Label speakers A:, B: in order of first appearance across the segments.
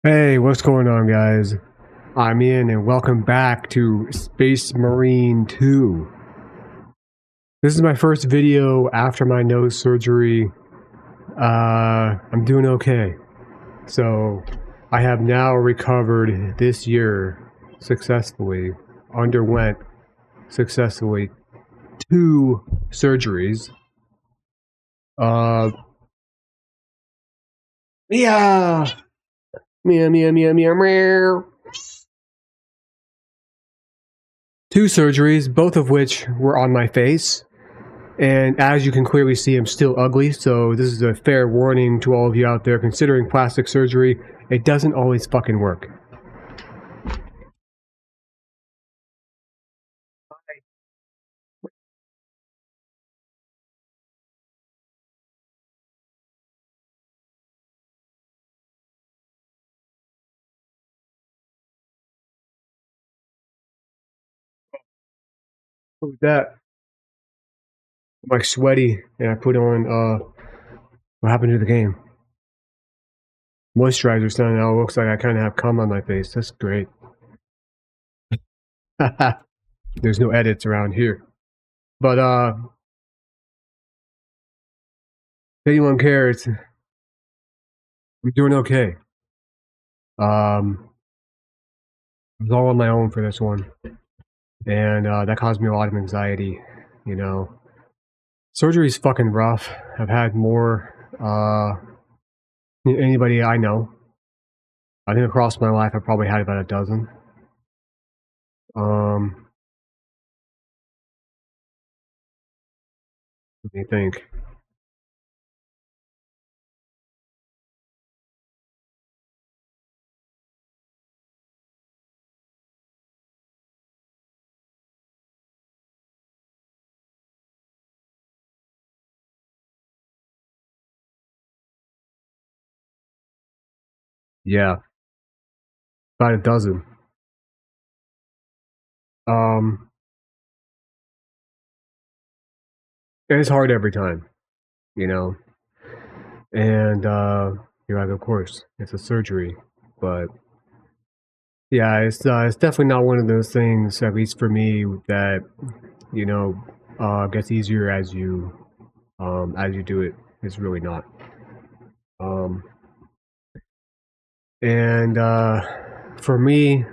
A: Hey, what's going on, guys? I'm Ian, and welcome back to Space Marine 2. This is my first video after my nose surgery. I'm doing okay. So, I have now recovered this year successfully, underwent successfully 2 surgeries. Yeah! Meow, meow, meow, meow, meow. 2 surgeries, both of which were on my face. And as you can clearly see, I'm still ugly, so this is a fair warning to all of you out there considering plastic surgery. It doesn't always fucking work. Look at that. I'm like sweaty, and I put on, what happened to the game? Moisturizer, so now it looks like I kind of have cum on my face. That's great. There's no edits around here. But, if anyone cares, I'm doing okay. I was all on my own for this one. And, that caused me a lot of anxiety, you know. Surgery's fucking rough. I've had more, anybody I know. I think across my life I've probably had about a dozen. Let me think. Yeah, about a dozen. Um, it's hard every time, you know. And you're like, of course, it's a surgery, but yeah, it's definitely not one of those things, at least for me, that you know gets easier as you do it. It's really not. Um, and for me,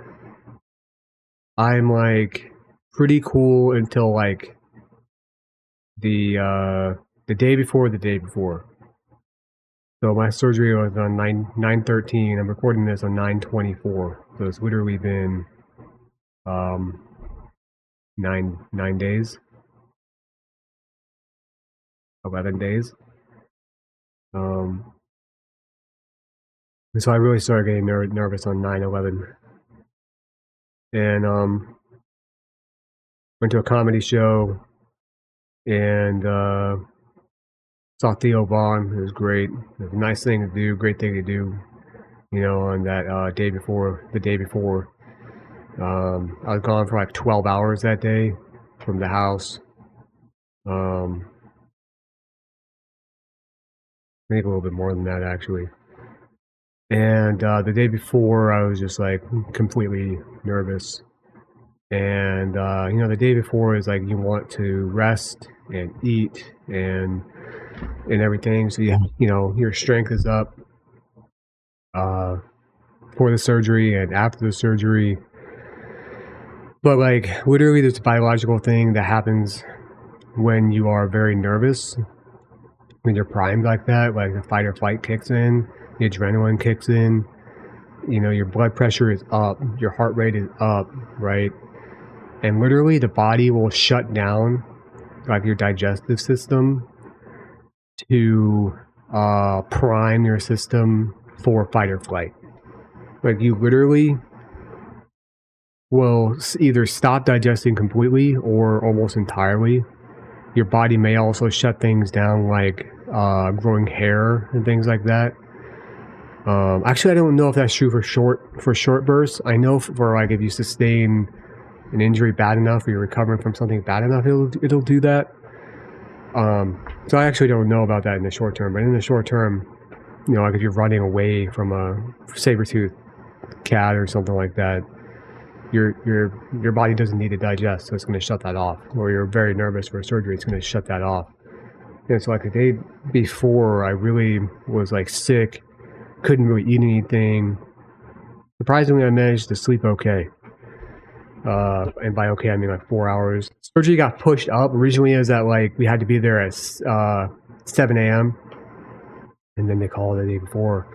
A: I'm like pretty cool until like the day before the day before. So my surgery was on 9/13. I'm recording this on 9/24. So it's literally been um 9 days, 11 days. Um so I really started getting nervous on 9/11. And went to a comedy show and saw Theo Vaughn. It was great. It was a nice thing to do, great thing to do, you know, on that day before, the day before. I was gone for like 12 hours that day from the house. I think a little bit more than that, actually. And the day before, I was just like completely nervous. And you know, the day before is like you want to rest and eat and everything, so you know your strength is up for the surgery and after the surgery. But like literally, there's a biological thing that happens when you are very nervous, when you're primed like that. Like the fight or flight kicks in, the adrenaline kicks in. You know, your blood pressure is up, your heart rate is up, right? And literally the body will shut down like your digestive system to prime your system for fight or flight. Like you literally will either stop digesting completely or almost entirely. Your body may also shut things down like growing hair and things like that. Actually, I don't know if that's true for short bursts. I know for like if you sustain an injury bad enough or you're recovering from something bad enough, it'll do that. So I actually don't know about that in the short term, but in the short term, You know, like if you're running away from a saber-toothed cat or something like that, your body doesn't need to digest, so it's going to shut that off. Or you're very nervous for a surgery, it's going to shut that off. And so like the day before, I really was like sick, couldn't really eat anything. Surprisingly, I managed to sleep okay. And by okay, I mean like 4 hours. Surgery got pushed up. Originally, it was at like we had to be there at 7 a.m. and then they called the day before.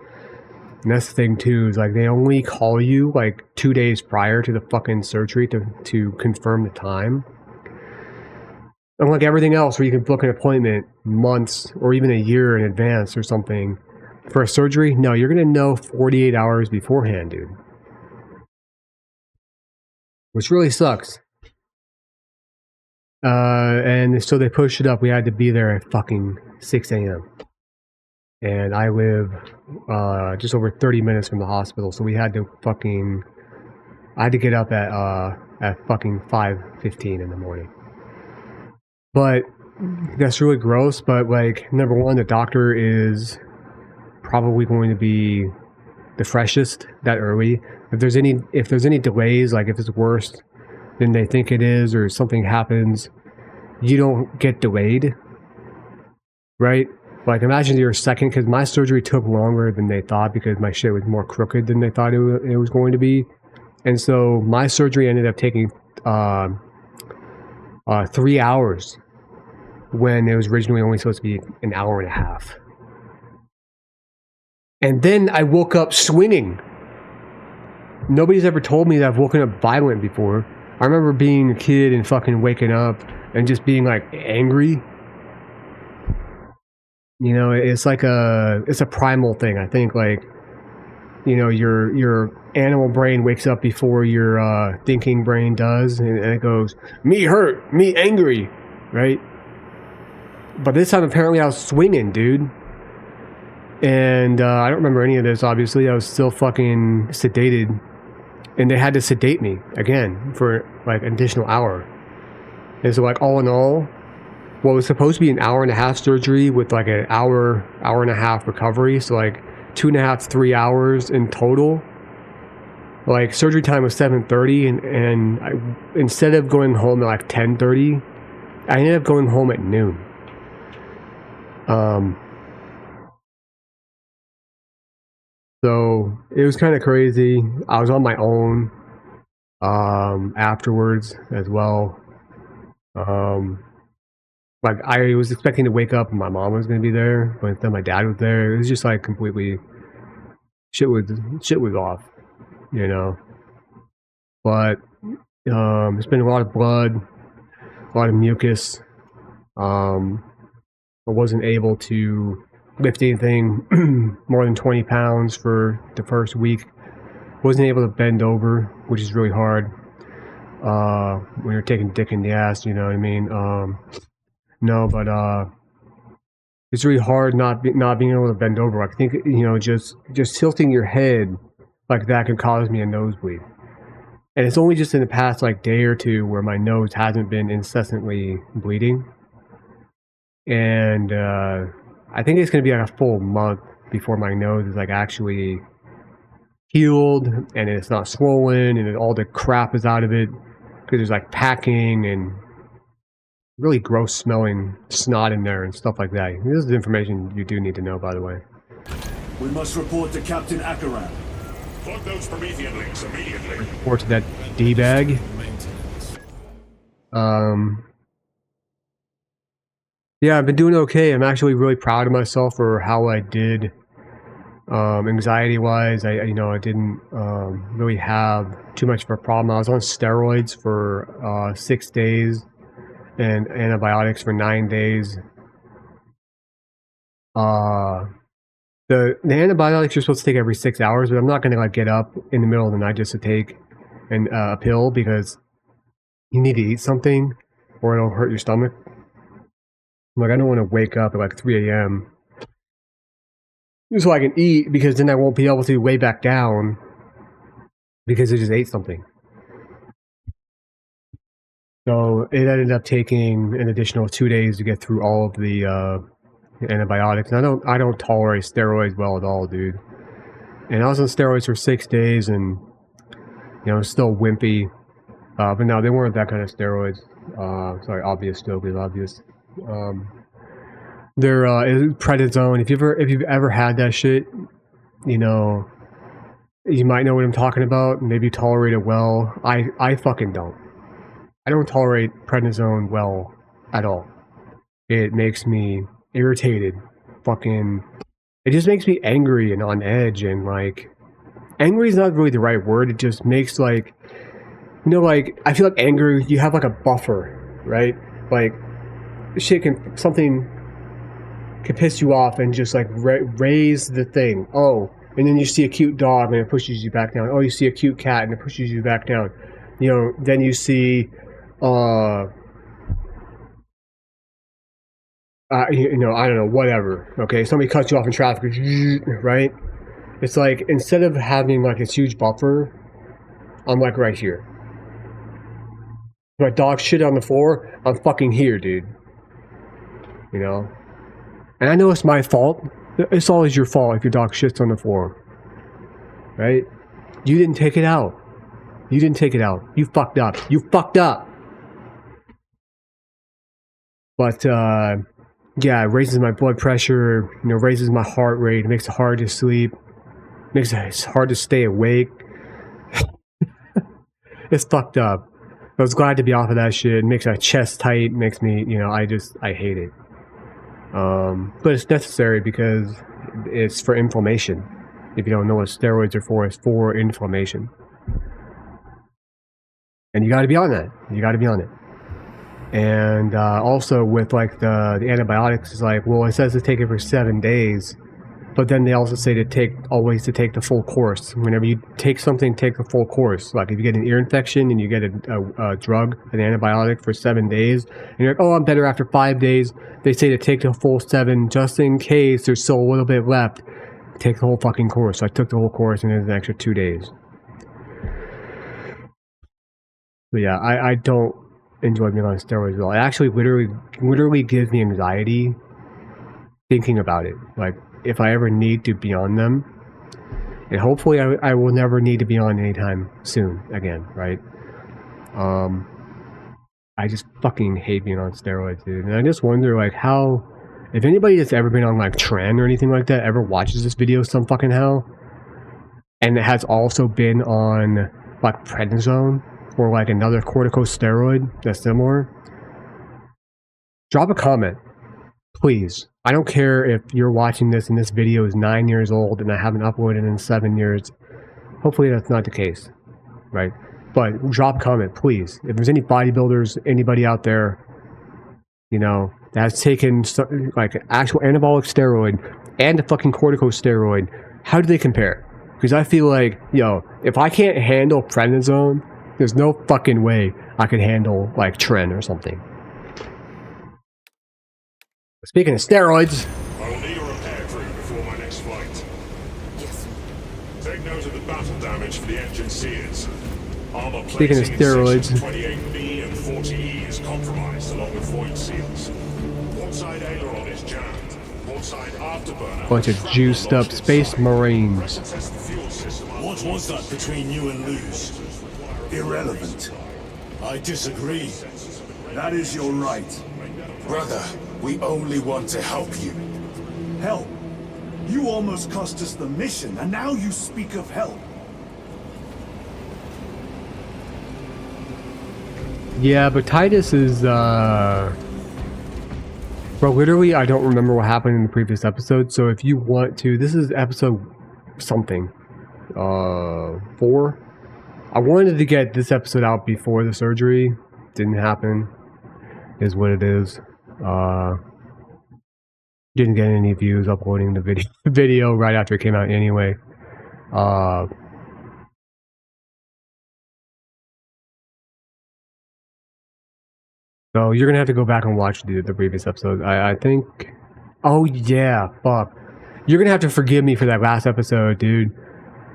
A: And that's the thing too, is like they only call you like 2 days prior to the fucking surgery to confirm the time. Unlike everything else where you can book an appointment months or even a year in advance or something, for a surgery, no, you're gonna know 48 hours beforehand, dude. Which really sucks. And so they pushed it up. We had to be there at fucking 6 a.m. And I live just over 30 minutes from the hospital, so we had to fucking... I had to get up at fucking 5:15 in the morning. But that's really gross, but like, number one, the doctor is probably going to be the freshest that early. If there's any delays, like if it's worse than they think it is or something happens, you don't get delayed, right? Like imagine you're second, because my surgery took longer than they thought because my shit was more crooked than they thought it was going to be. And so my surgery ended up taking 3 hours when it was originally only supposed to be an hour and a half. And then I woke up swinging. Nobody's ever told me that I've woken up violent before. I remember being a kid and fucking waking up and just being like angry. You know, it's like it's a primal thing. I think like, you know, your animal brain wakes up before your thinking brain does, and it goes, me hurt, me angry, right? But this time apparently I was swinging, dude. And I don't remember any of this, obviously. I was still fucking sedated. And they had to sedate me again for like an additional hour. And so like all in all, what was supposed to be an hour and a half surgery with like an hour and a half recovery, so like 2.5 to 3 hours in total. Like surgery time was 7:30, and I, instead of going home at like 10:30, I ended up going home at noon. So it was kind of crazy. I was on my own afterwards as well. Like I was expecting to wake up and my mom was going to be there, but then my dad was there. It was just like completely shit was off, you know. But it's been a lot of blood, a lot of mucus. I wasn't able to lift anything more than 20 pounds for the first week. Wasn't able to bend over, which is really hard when you're taking dick in the ass, you know what I mean? No, but it's really hard not being able to bend over. I think, you know, just tilting your head like that could cause me a nosebleed. And it's only just in the past like day or two where my nose hasn't been incessantly bleeding. And I think it's going to be like a full month before my nose is like actually healed and it's not swollen and all the crap is out of it, because there's like packing and really gross smelling snot in there and stuff like that. This is information you do need to know, by the way.
B: We must report to Captain Akaran.
C: Plug those Promethean links immediately.
A: Report to that D-bag. Yeah, I've been doing okay. I'm actually really proud of myself for how I did. Anxiety-wise, I didn't really have too much of a problem. I was on steroids for 6 days and antibiotics for 9 days. The antibiotics you're supposed to take every 6 hours, but I'm not gonna like get up in the middle of the night just to take a pill, because you need to eat something or it'll hurt your stomach. Like I don't want to wake up at like 3 a.m. just so I can eat, because then I won't be able to lay back down because I just ate something. So it ended up taking an additional 2 days to get through all of the antibiotics. And I don't tolerate steroids well at all, dude. And I was on steroids for 6 days, and you know, still wimpy. But no, they weren't that kind of steroids. Sorry, obvious joke is obvious. They're prednisone. If you've ever had that shit, you know, you might know what I'm talking about. Maybe tolerate it well. I fucking don't. I don't tolerate prednisone well at all. It makes me irritated. Fucking, it just makes me angry and on edge, and like, angry is not really the right word. It just makes like, you know, like, I feel like anger, you have like a buffer, right? Like, something can piss you off and just like raise the thing. Oh, and then you see a cute dog and it pushes you back down. Oh, you see a cute cat and it pushes you back down. You know, then you see, you know, I don't know, whatever. Okay, somebody cuts you off in traffic, right? It's like, instead of having like this huge buffer, I'm like right here. My dog shit on the floor, I'm fucking here, dude. You know? And I know it's my fault. It's always your fault if your dog shits on the floor. Right? You didn't take it out. You didn't take it out. You fucked up. You fucked up! But, yeah, it raises my blood pressure, you know, raises my heart rate, it makes it hard to sleep, makes it hard to stay awake. It's fucked up. I was glad to be off of that shit. It makes my chest tight, makes me, you know, I hate it. But it's necessary because it's for inflammation. If you don't know what steroids are for, it's for inflammation. And you gotta be on that. You gotta be on it. And also with like the antibiotics, it's like, well, it says to take it for 7 days. But then they also say always to take the full course. Whenever you take something, take the full course. Like if you get an ear infection and you get a drug, an antibiotic for 7 days, and you're like, oh, I'm better after 5 days. They say to take the full 7 just in case there's still a little bit left. Take the whole fucking course. So I took the whole course and there's an extra 2 days. But yeah, I don't enjoy being on steroids at all. It actually literally gives me anxiety thinking about it. Like, if I ever need to be on them, and hopefully I will never need to be on anytime soon again, right? I just fucking hate being on steroids, dude. And I just wonder, like, how, if anybody that's ever been on like Tren or anything like that ever watches this video some fucking how, and it has also been on like prednisone or like another corticosteroid that's similar, drop a comment, please. I don't care if you're watching this and this video is 9 years old and I haven't uploaded in 7 years. Hopefully that's not the case, right? But drop a comment, please. If there's any bodybuilders, anybody out there, you know, that has taken like actual anabolic steroid and a fucking corticosteroid, how do they compare? Because I feel like, yo, if I can't handle prednisone, there's no fucking way I could handle like Tren or something. Speaking of steroids,
C: I will need a repair crew before my next flight.
D: Yes.
C: Take note of the battle damage for the engine sears. Armor
A: Speaking of
C: plating in
A: steroids.
C: sections 28B and 40E is compromised along with void seals. Port side aileron is jammed. Port side afterburner.
A: bunch of juiced up space marines.
C: Pressure test the fuel system.
B: What was that between you and Luz? Irrelevant. I disagree. That is your right.
E: Brother, we only want to help you.
B: Help? You almost cost us the mission, and now you speak of help.
A: Yeah, but Titus is, bro, literally, I don't remember what happened in the previous episode, so if you want to, this is episode something, 4? I wanted to get this episode out before the surgery, didn't happen, is what it is. Didn't get any views uploading the video right after it came out anyway. So you're gonna have to go back and watch the previous episode. I think. Oh yeah, fuck. You're gonna have to forgive me for that last episode, dude.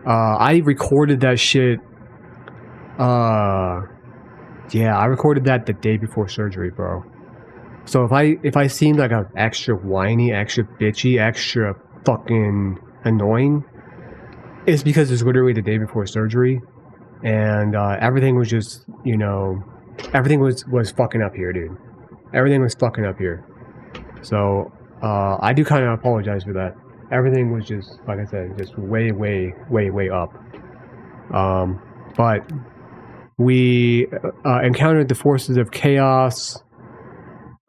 A: I recorded that shit. Yeah, I recorded that the day before surgery, bro. So if I seem like I'm extra whiny, extra bitchy, extra fucking annoying, it's because it's literally the day before surgery, and everything was just, you know, everything was fucking up here, dude. Everything was fucking up here. So I do kind of apologize for that. Everything was just, like I said, just way up. But we encountered the forces of chaos,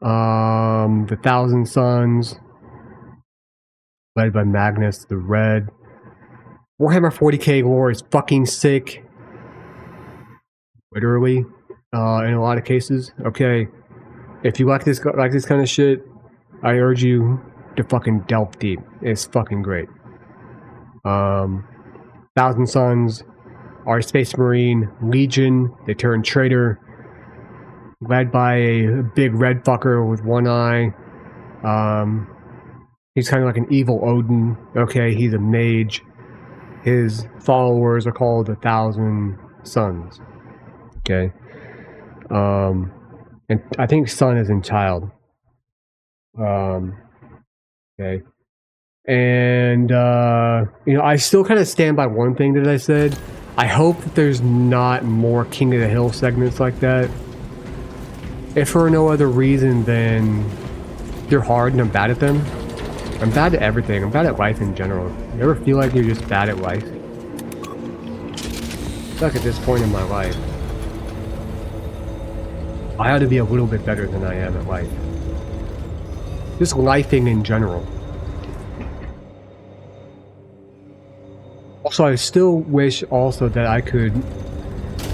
A: the Thousand Suns, led by Magnus the Red. Warhammer 40k lore is fucking sick. Literally, in a lot of cases. Okay, if you like this kind of shit, I urge you to fucking delve deep. It's fucking great. Thousand Suns, our Space Marine Legion, they turn traitor, led by a big red fucker with one eye. He's kind of like an evil Odin. Okay, he's a mage. His followers are called the Thousand Suns. Okay. And I think son is in child. Okay. And, you know, I still kind of stand by one thing that I said. I hope that there's not more King of the Hill segments like that. If for no other reason than they're hard and I'm bad at them. I'm bad at everything. I'm bad at life in general. You ever feel like you're just bad at life? Like at this point in my life, I ought to be a little bit better than I am at life. Just lifing in general. Also, I still wish also that I could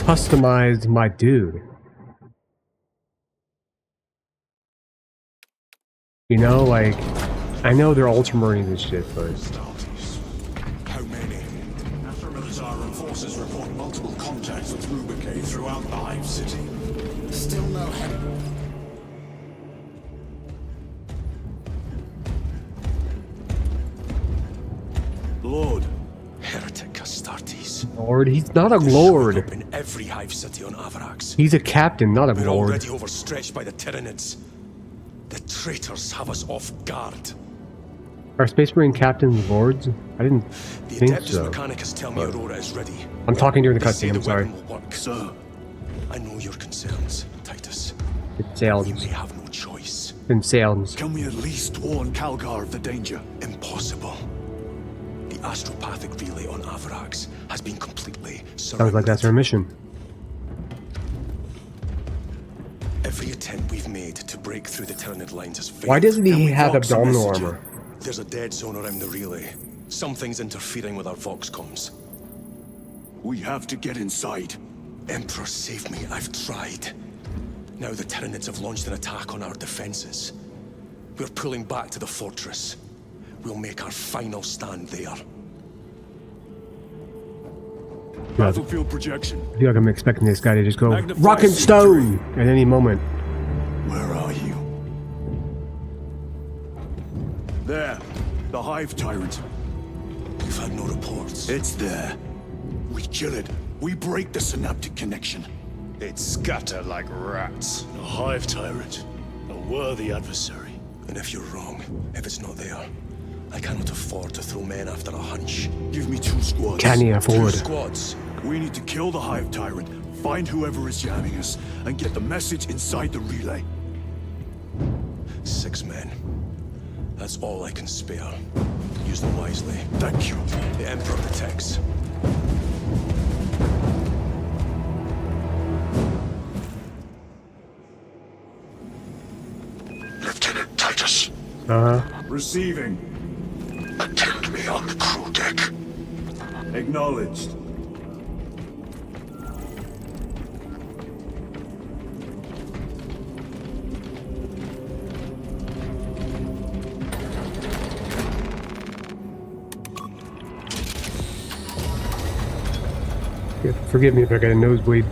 A: customize my dude. You know, like, I know they're Ultramarines and shit, but...
E: How many?
B: After Military forces report multiple contacts with Rubicae throughout the Hive City. Still no help. Lord.
D: Heretic Astartes.
A: Lord? He's not a lord.
D: Up in every hive city on Avarax.
A: He's a captain, not a
D: We're
A: lord.
D: already overstretched by the Tyranids. The traitors have us off guard.
A: Are Space Marine captains lords? I didn't
D: The
A: think
D: Adeptus
A: so.
D: Mechanicus tell me Aurora is ready.
A: I'm talking during the
D: They say
A: cutscene,
D: the
A: I'm sorry.
D: weapon will work.
B: Sir.
D: I know your concerns, Titus.
A: It
D: We
A: sounds.
D: may have no choice.
A: It sounds.
B: Can we at least warn Calgar of the danger?
D: Impossible. The astropathic relay on Avarax has been completely surrounded.
A: Sounds like that's our mission.
D: Every attempt we've made to break through the Tyranid lines has failed.
A: Why doesn't
B: Can
A: he
B: we
A: have
B: vox a
A: abdominal
B: message?
A: armor?
D: There's a dead zone around the relay. Something's interfering with our vox comms.
B: We have to get inside.
D: Emperor, save me. I've tried. Now the Tyranids have launched an attack on our defenses. We're pulling back to the fortress. We'll make our final stand there.
B: Battlefield projection.
A: I feel like I'm expecting this guy to just go
B: Magnify
A: rock and
B: C3.
A: stone at any moment.
B: Where are you? There. The Hive Tyrant.
D: We've had no reports.
B: It's there. We kill it. We break the synaptic connection.
C: It scatter like rats.
B: A Hive Tyrant. A worthy adversary.
D: And if you're wrong, if it's not there, I cannot afford to throw men after a hunch.
B: Give me 2 squads.
A: Can he
D: 2
A: afford?
D: squads.
B: We need to kill the Hive Tyrant, find whoever is jamming us, and get the message inside the relay.
D: 6 men. That's all I can spare. Use them wisely.
B: Thank you.
D: The Emperor protects.
C: Lieutenant Titus,
B: Receiving.
C: attend me on the crew deck.
B: Acknowledged.
A: Forgive me if I got a nosebleed.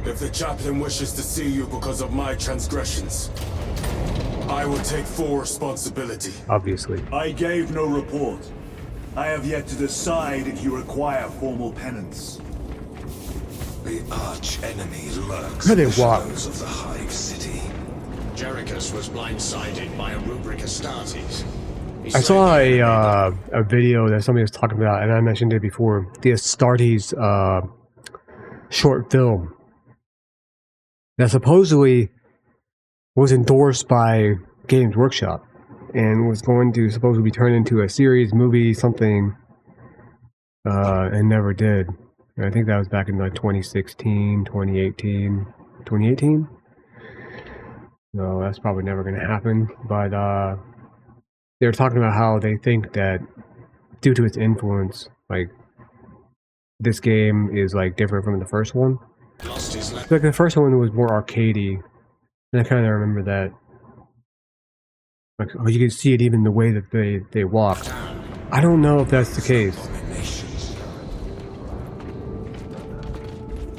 E: If the chaplain wishes to see you because of my transgressions, I will take full responsibility.
A: Obviously.
B: I gave no report. I have yet to decide if you require formal penance. The arch enemy lurks
A: How
B: in
A: they
B: the
A: walk.
B: shadows of the Hive City.
C: Jerichus was blindsided by a rubric Astartes. He
A: I
C: slayed
A: saw
C: the enemy,
A: a video that somebody was talking about, and I mentioned it before. The Astartes short film that supposedly was endorsed by Games Workshop and was going to supposedly be turned into a series, movie, something, and never did. And I think that was back in like 2016, 2018. 2018? No, that's probably never going to happen. But they were talking about how they think that due to its influence, like, this game is like different from the first one.
C: lost his life.
A: Like the first one was more arcadey, and I kind of remember that. Like, oh, you can see it even the way that they walk. I don't know if that's the case.
B: Abominations.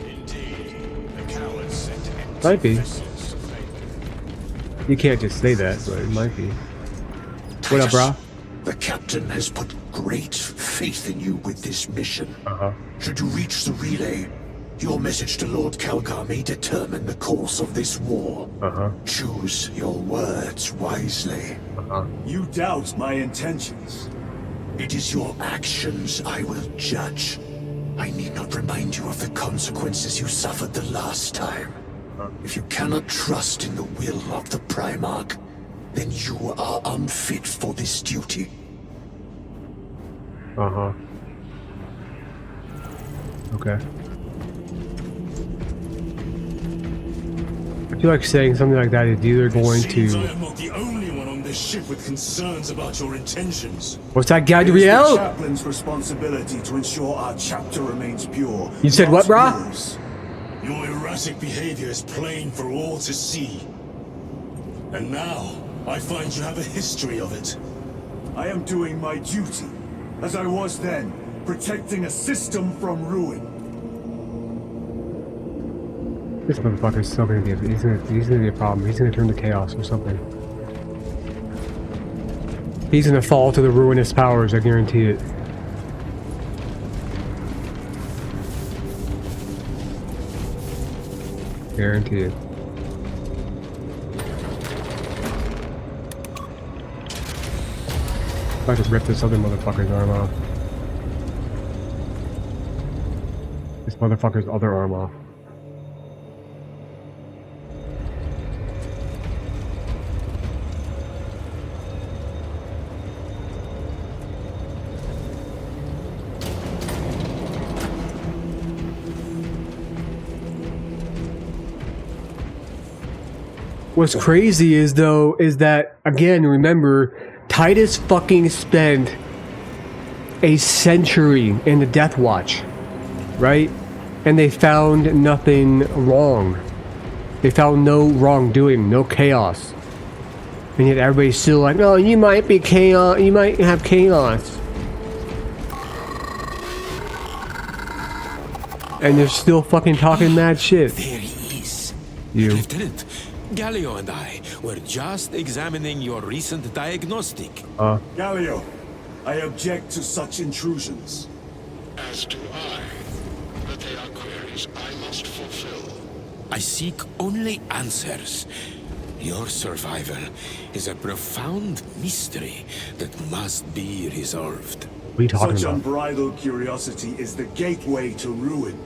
C: Indeed, the cowards sent empty
A: Might be.
C: vessels to fate.
A: You can't just say that, but it might be. What up, brah?
B: The captain has put great faith in you with this mission. Should you reach the relay, your message to Lord Calgar may determine the course of this war. Choose your words wisely.
E: You doubt my intentions.
B: It is your actions I will judge. I need not remind you of the consequences you suffered the last time. If you cannot trust in the will of the Primarch, then you are unfit for this duty.
A: Okay. I feel like saying something like that is either going
E: Seems I
A: to...
E: am not the only one on this ship with concerns about your intentions.
A: What's that,
E: It is the
A: Gabrielle?
E: chaplain's responsibility to ensure our chapter remains pure.
A: You said what,
E: not
A: brah?
E: yours. Your erratic behavior is plain for all to see. And now, I find you have a history of it. I am doing my duty, as I was then, protecting a system from ruin.
A: This motherfucker's still gonna be he's gonna be a problem. He's gonna turn to chaos or something. He's gonna fall to the ruinous powers, I guarantee it. Guarantee it. If I just rip this other motherfucker's arm off. This motherfucker's other arm off. What's crazy is that, again, remember, Titus fucking spent a century in the Death Watch, right? And they found nothing wrong. They found no wrongdoing, no chaos. And yet everybody's still like, no, you might be chaos, you might have chaos. And they're still fucking talking mad shit.
F: There he is.
A: You.
F: Lieutenant, Gallio and I were just examining your recent diagnostic.
E: Galileo, I object to such intrusions.
C: As do I. But they are queries I must fulfill.
F: I seek only answers. Your survival is a profound mystery that must be resolved.
A: What are you talking
E: Such
A: about?
E: unbridled curiosity is the gateway to ruin.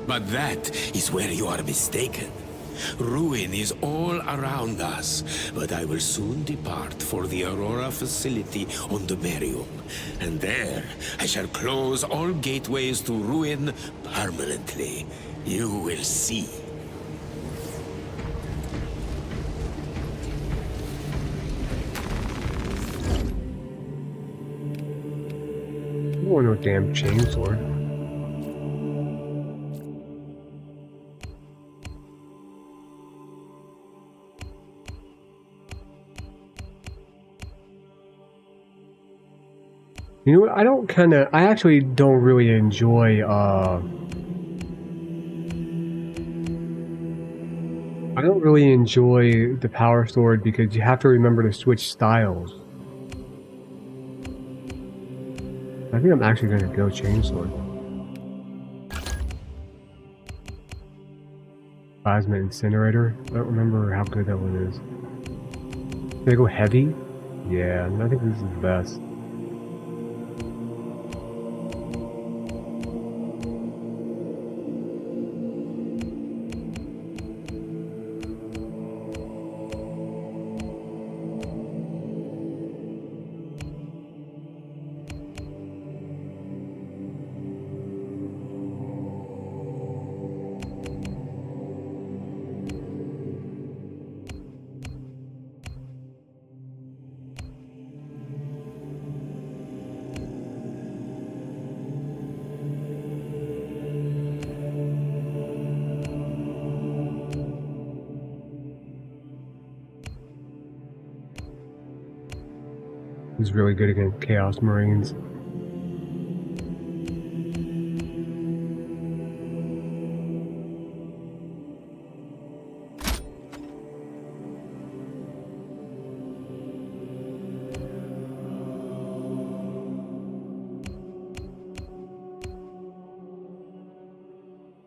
F: But that is where you are mistaken. Ruin is all around us, but I will soon depart for the Aurora facility on the Barium. And there, I shall close all gateways to ruin permanently. You will see.
A: I don't want no damn chainsaw. You know what, I actually don't really enjoy, I don't really enjoy the power sword because you have to remember to switch styles. I think I'm actually gonna go chainsword. Plasma incinerator. I don't remember how good that one is. Can I go heavy? Yeah, I think this is the best. He's really good against Chaos Marines.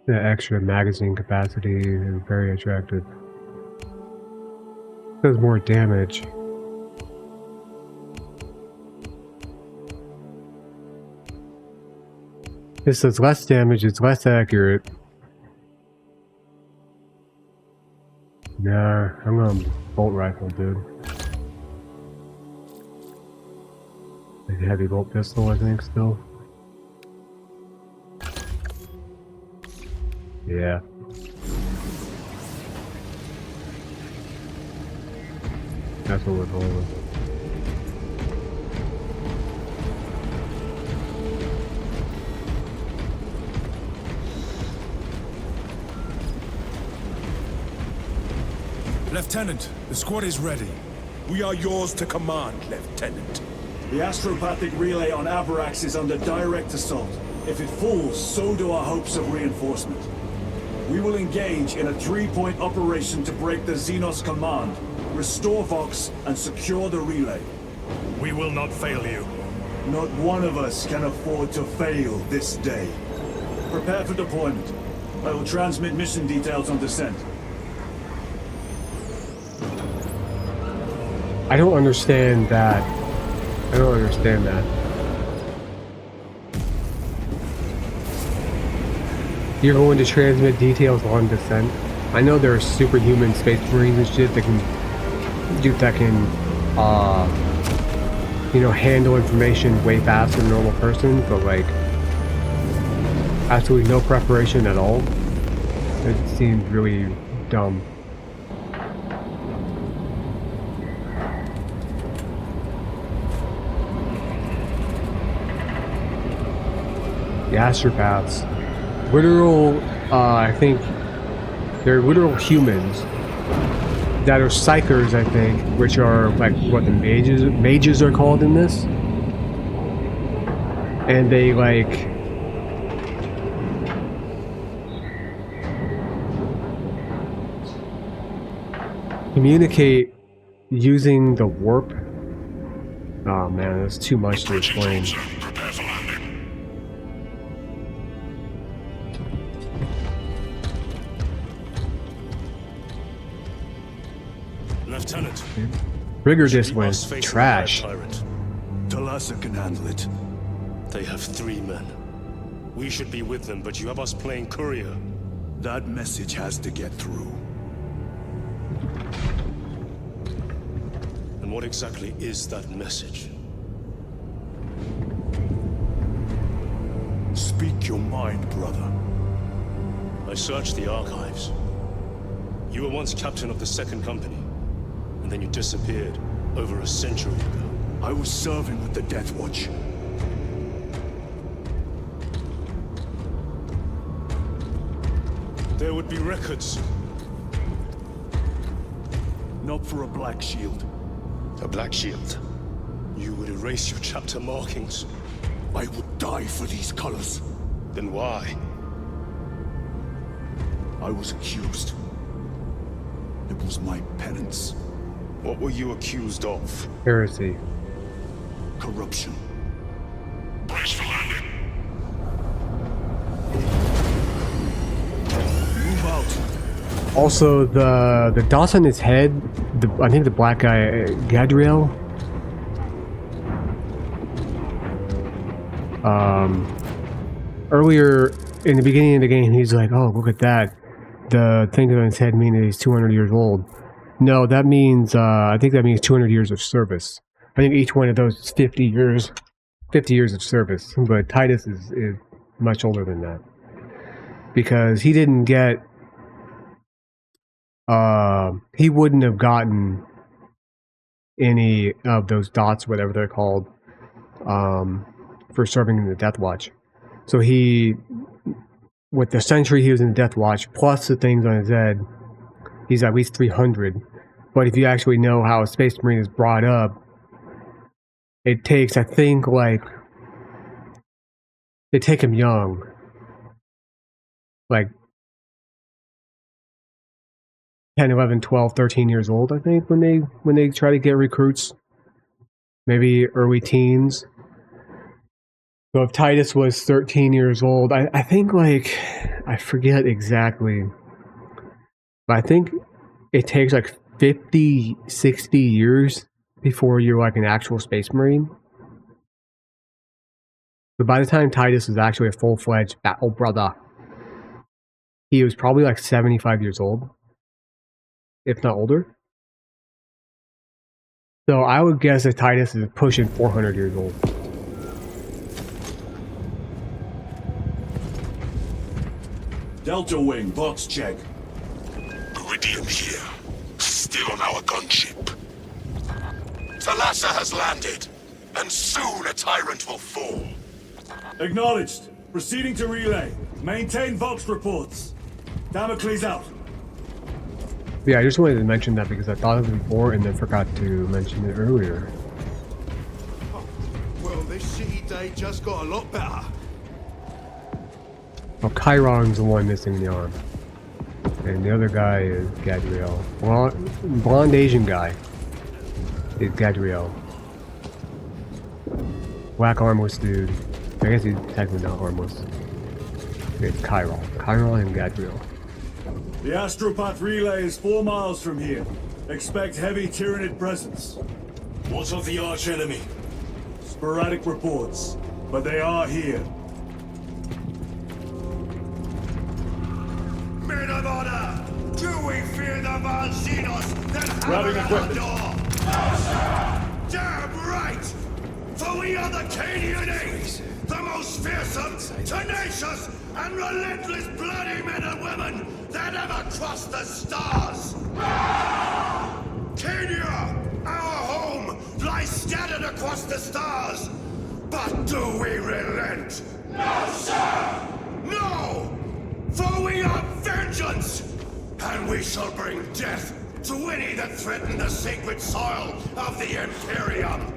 A: The extra magazine capacity is very attractive. Does more damage. This does less damage, it's less accurate. Nah, I'm going bolt rifle, dude. A heavy bolt pistol, I think, still. Yeah. That's what we're going with.
G: Lieutenant, the squad is ready.
E: We are yours to command, Lieutenant. The astropathic relay on Avarax is under direct assault. If it falls, so do our hopes of reinforcement. We will engage in a 3-point operation to break the Xenos command, restore Vox, and secure the relay.
G: We will not fail you.
E: Not one of us can afford to fail this day. Prepare for deployment. I will transmit mission details on descent.
A: I don't understand that. I don't understand that. You're going to transmit details on descent. I know there are superhuman space marines and shit that can you know, handle information way faster than a normal person, but like absolutely no preparation at all. It seems really dumb. The astropaths, literal, I think they're literal humans that are psychers, I think, which are like what the mages are called in this, and they like communicate using the warp. Oh man, that's too much to explain.
C: Prepare for landing.
G: Lieutenant,
A: Rigger this was trash.
E: Talassa can handle it.
D: They have 3 men. We should be with them, but you have us playing courier.
E: That message has to get through.
D: And what exactly is that message?
E: Speak your mind, brother.
D: I searched the archives. You were once captain of the 2nd Company, and then you disappeared over a century ago.
E: I was serving with the Death Watch.
D: There would be records.
E: Not for a Black Shield.
D: A Black Shield. You would erase your chapter markings.
E: I would die for these colors.
D: Then why?
E: I was accused. It was my penance.
D: What were you accused of?
A: Heresy.
E: Corruption.
C: Brace for landing.
E: Move out.
A: Also, the dots on his head, I think the black guy, Gadriel, earlier in the beginning of the game, he's like, oh, look at that. The thing on his head means that he's 200 years old. No, that means, I think that means 200 years of service. I think each one of those is 50 years of service. But Titus is much older than that. Because he didn't get, he wouldn't have gotten any of those dots, whatever they're called, for serving in the Death Watch. So he, with the century he was in the Death Watch, plus the things on his head, he's at least 300. But if you actually know how a Space Marine is brought up, it takes, I think, like, they take him young. Like 10, 11, 12, 13 years old, I think, when they try to get recruits. Maybe early teens. So if Titus was 13 years old, I think, like, I forget exactly, but I think it takes like 50, 60 years before you're like an actual Space Marine. But by the time Titus was actually a full-fledged battle brother, he was probably like 75 years old, if not older. So I would guess that Titus is pushing 400 years old.
E: Delta Wing, box check.
C: Iridium here. Still on our gunship. Thalassa has landed, and soon a tyrant will fall.
E: Acknowledged. Proceeding to relay. Maintain Vox reports. Damocles out.
A: Yeah, I just wanted to mention that because I thought of it before and then forgot to mention it earlier.
H: Well, this shitty day just got a lot better.
A: Well, Chiron's the one missing the arm. And the other guy is Gadriel. Blonde Asian guy is Gadriel. Black armless dude. I guess he's technically not armless. It's Chiron. Chiron and Gadriel.
E: The Astropath relay is 4 miles from here. Expect heavy Tyranid presence.
G: What of the arch enemy?
E: Sporadic reports, but they are here.
H: Men of honor! Do we fear the Valsinos that
E: Grabbing
H: hammer at our
E: equipment.
H: door? No, sir! Damn right! For we are the Cadian Apes, the most fearsome, tenacious, and relentless bloody men and women that ever crossed the stars! Cadia, our home, lies scattered across the stars. But do we relent? No, sir! No! For we are vengeance! And we shall bring death to any that threaten the sacred soil of the Imperium!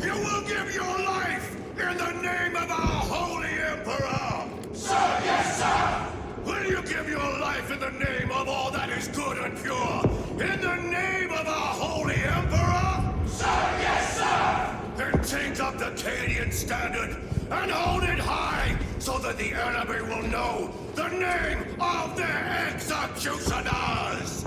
H: You will give your life in the name of our holy Emperor! Sir, yes, sir! Will you give your life in the name of all that is good and pure? In the name of our holy Emperor? Sir, yes, sir! Then take up the Cadian standard and hold it high so that the enemy will know the name of their executioners!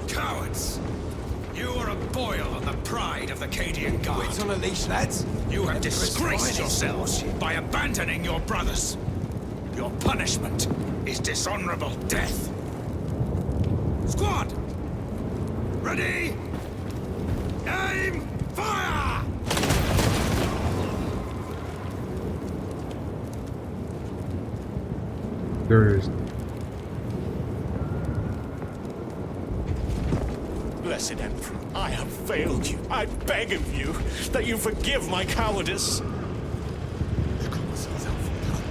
I: Cowards! You are a boil on the pride of the Cadian Guard.
H: Wait on a leash, lads.
I: You have disgraced yourselves by abandoning your brothers. Your punishment is dishonorable death. Squad! Ready? Aim! Fire!
A: There it is.
J: Blessed Emperor, I have failed you. I beg of you that you forgive my cowardice.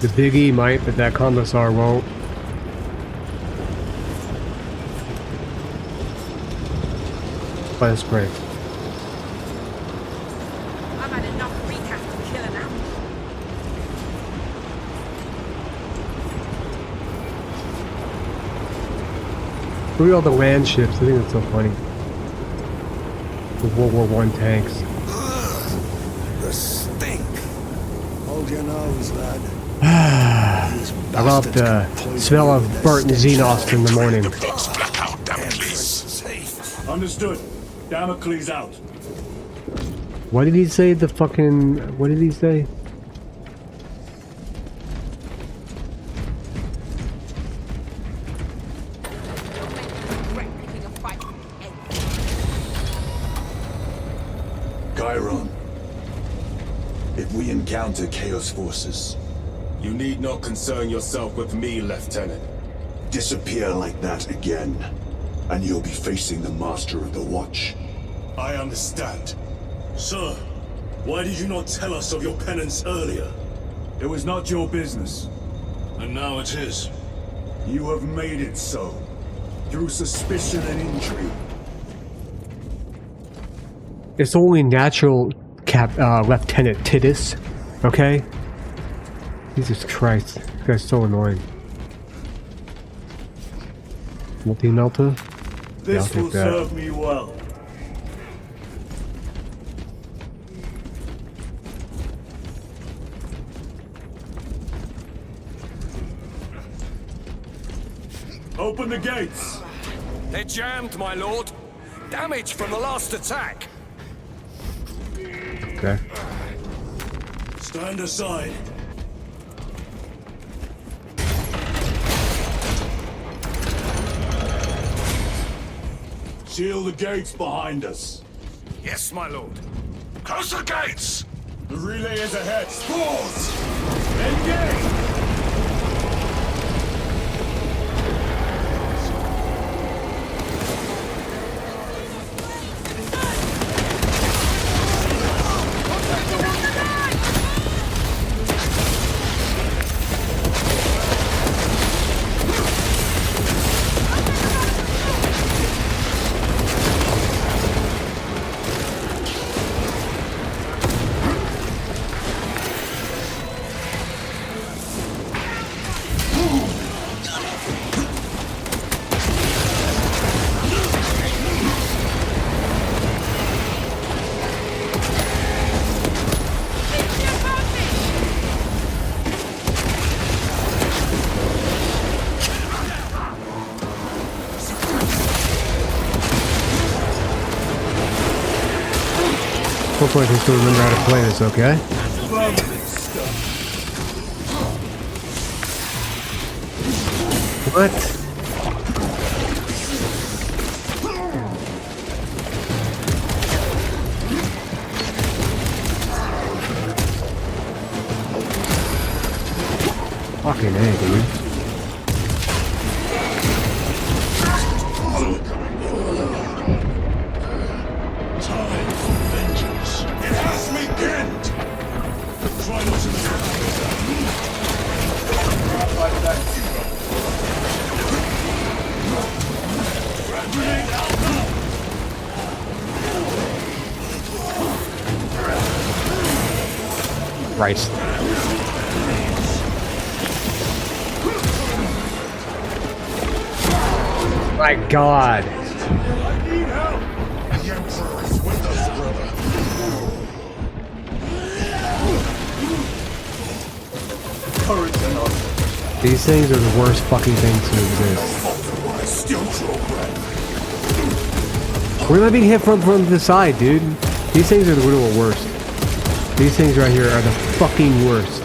A: The Big E might, but that Commissar won't. Let us pray.
K: I've had enough recast to kill an animal.
A: Look at all the land ships. I think that's so funny. The World War I tanks.
I: The stink.
B: Hold your nose, lad.
A: I love the smell of burnt Xenos in the morning.
C: Box blackout, Damocles.
E: Understood. Damocles out.
A: What did he say? The fucking... What did he say?
H: Chiron, if we encounter Chaos forces,
E: You need not concern yourself with me, Lieutenant.
H: disappear like that again, and you'll be facing the Master of the Watch.
E: I understand. Sir, why did you not tell us of your penance earlier? It was not your business. And now it is. You have made it so. Through suspicion and injury.
A: It's only natural, Lieutenant Titus. Okay? Jesus Christ. This guy's so annoying. Multi-melter? Yeah, I'll
E: This will
A: take that.
E: serve me well. Open the gates!
I: They're jammed, my lord. Damage from the last attack.
A: Okay.
E: Stand aside. Seal the gates behind us.
I: Yes, my lord.
C: Close the gates!
E: The relay is ahead. Spores! Engage!
A: Hopefully I can still remember how to play this, okay? What? Fucking A, dude.
H: Time for vengeance. It has me pinned! Try not to Grenade out now!
A: Christ. My God.
H: I need help! The Emperor is with us, brother. Courage enough.
A: These things are the worst fucking things to exist.
H: Still draw breath.
A: We're not being hit from the side, dude. These things are the literal worst. These things right here are the fucking worst.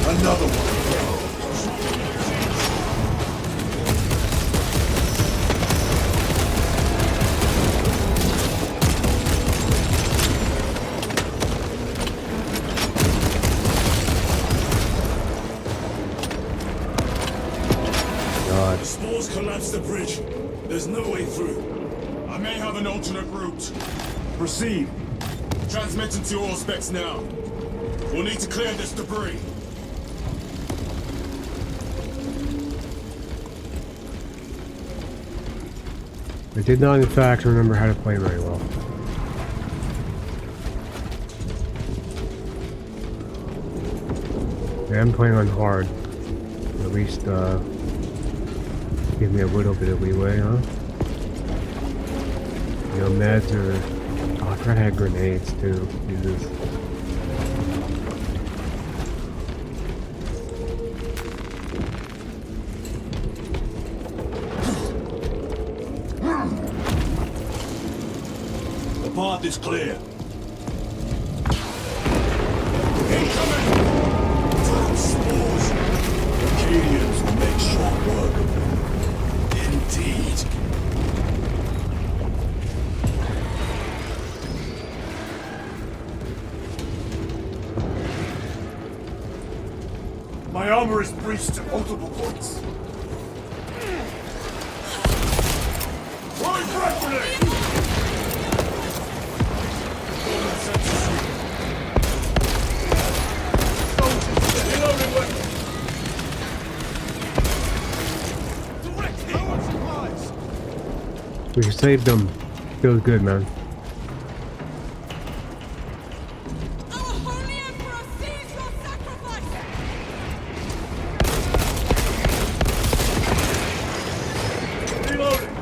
H: Another one.
A: God.
E: Spores collapse the bridge. There's no way through.
G: I may have an alternate route.
E: Proceed.
G: Transmitting to all specs now. We'll need to clear this debris.
A: I did not, in fact, remember how to play very well. I am playing on hard. At least, give me a little bit of leeway, huh? You know, meds are... Oh, I forgot I had grenades, too. Jesus.
E: The path is clear. Spores. Acadians will make short work of them. Indeed. My armor is breached at multiple points. Throwing frag grenade!
A: We saved them. Feels good, man.
K: Our holy emperor sees your sacrifice!
E: Reloading!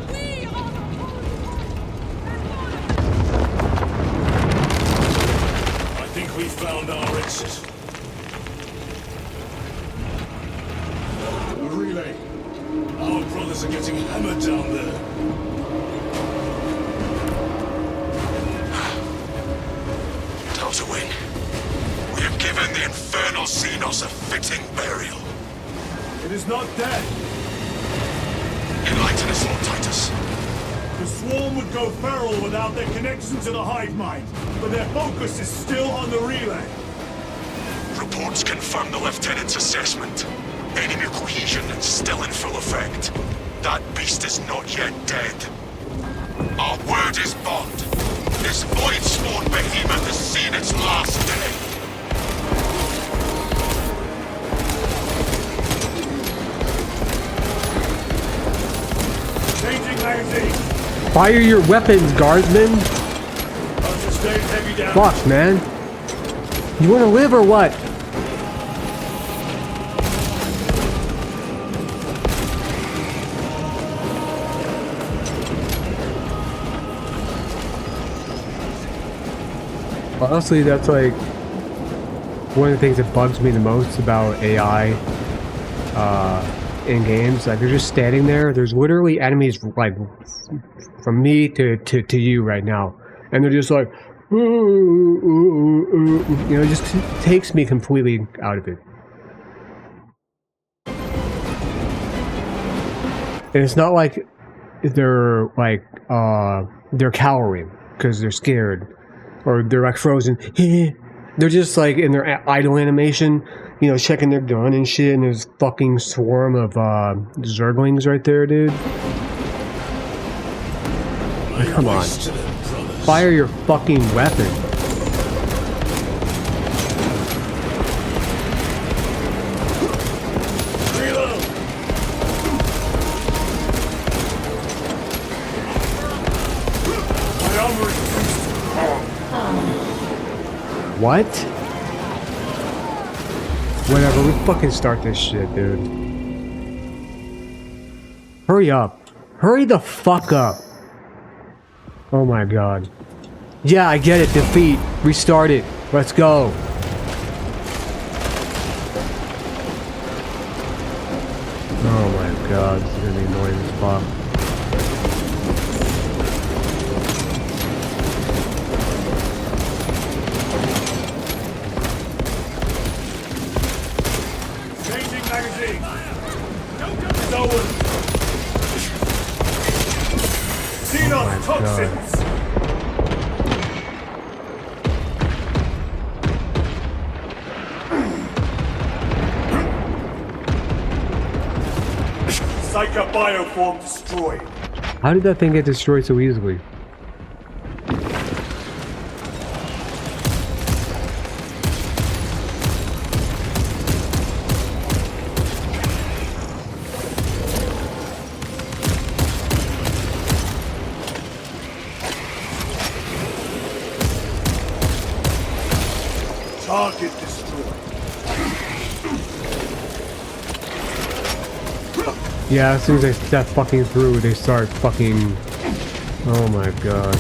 K: We are the holy
E: I think we found our exit. The relay. Our brothers are getting hammered down there.
C: Time to win. We have given the infernal Xenos a fitting burial.
E: It is not dead.
C: Enlighten us, Lord Titus.
E: The swarm would go feral without their connection to the hive mind, but their focus is still on the relay.
C: Reports confirm the Lieutenant's assessment. Enemy cohesion is still in full effect. That beast is not yet dead. Our word is bond. This void-sworn behemoth has seen its last day.
E: Changing magazine.
A: Fire your weapons, guardsmen!
E: Stay heavy down.
A: Fuck, man. You wanna live or what? Honestly, that's like one of the things that bugs me the most about AI in games. Like, they're just standing there. There's literally enemies like from me to you right now, and they're just like, you know, it just takes me completely out of it. And it's not like they're like they're cowering because they're scared. Or they're like frozen. They're just like in their idle animation, you know, checking their gun and shit. And there's fucking swarm of zerglings right there, dude. Come on. Fire your fucking weapon. What? Whatever, we fucking start this shit, dude. Hurry up. Hurry the fuck up. Oh my god. Yeah, I get it. Defeat. Restart it. Let's go. Oh my god, this is gonna be annoying as fuck.
E: Toxins! Psycho bioform destroyed.
A: How did that thing get destroyed so easily?
E: Target destroyed.
A: Yeah, as soon as they step fucking through, they start fucking... Oh my god.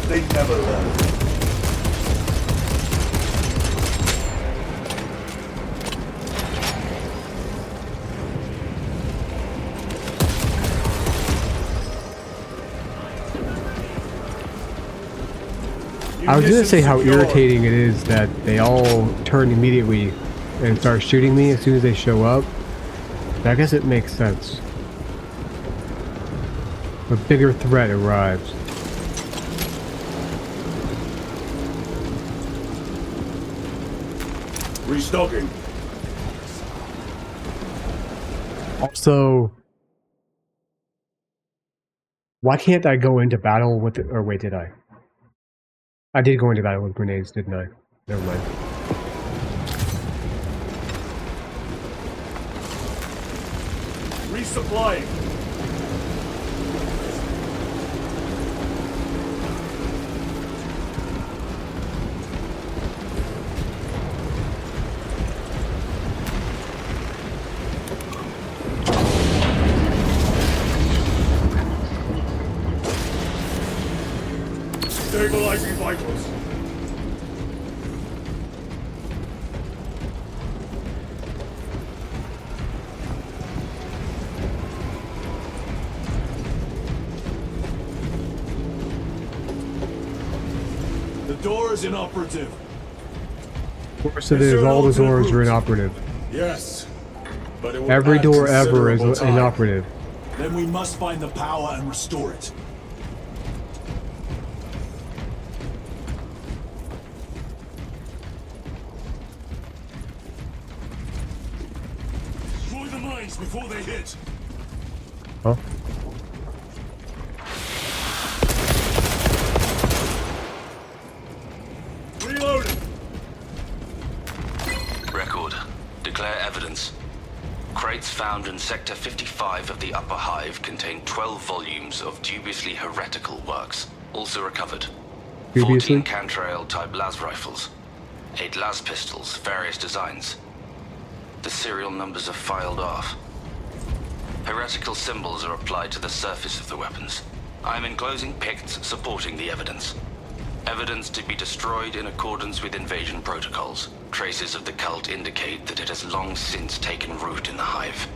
H: They never learn.
A: I was gonna say how irritating it is that they all turn immediately and start shooting me as soon as they show up. But I guess it makes sense. A bigger threat arrives.
E: Restocking.
A: Also, why can't I go into battle with it? Or wait, did I? I did go into battle with grenades, didn't I? Never mind.
E: Resupplying. Stabilizing vitals. The door is inoperative.
A: Of course it is. All the doors are inoperative.
E: Yes, but it will
A: Every
E: add
A: door ever is
E: considerable time.
A: inoperative.
E: Then we must find the power and restore it. Destroy the mines before they hit.
A: Huh?
E: Reloading.
L: Record. Declare evidence. Crates found in Sector 55 of the Upper Hive contain 12 volumes of dubiously heretical works. Also recovered.
A: Dubiously?
L: 14 Cantrail-type las rifles. 8 las pistols, various designs. The serial numbers are filed off. Heretical symbols are applied to the surface of the weapons. I am enclosing picts supporting the evidence. Evidence to be destroyed in accordance with invasion protocols. Traces of the cult indicate that it has long since taken root in the Hive.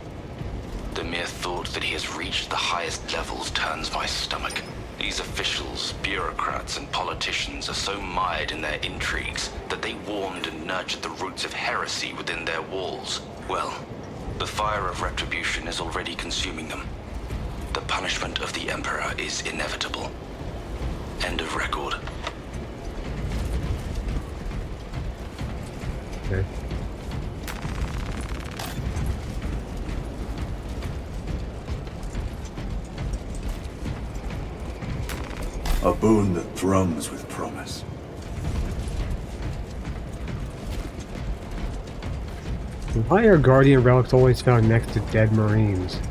L: The mere thought that he has reached the highest levels turns my stomach. These officials, bureaucrats, and politicians are so mired in their intrigues that they warmed and nurtured the roots of heresy within their walls. Well, the fire of retribution is already consuming them. The punishment of the Emperor is inevitable. End of record.
A: Okay.
E: A boon that thrums with promise.
A: Why are Guardian relics always found next to dead Marines?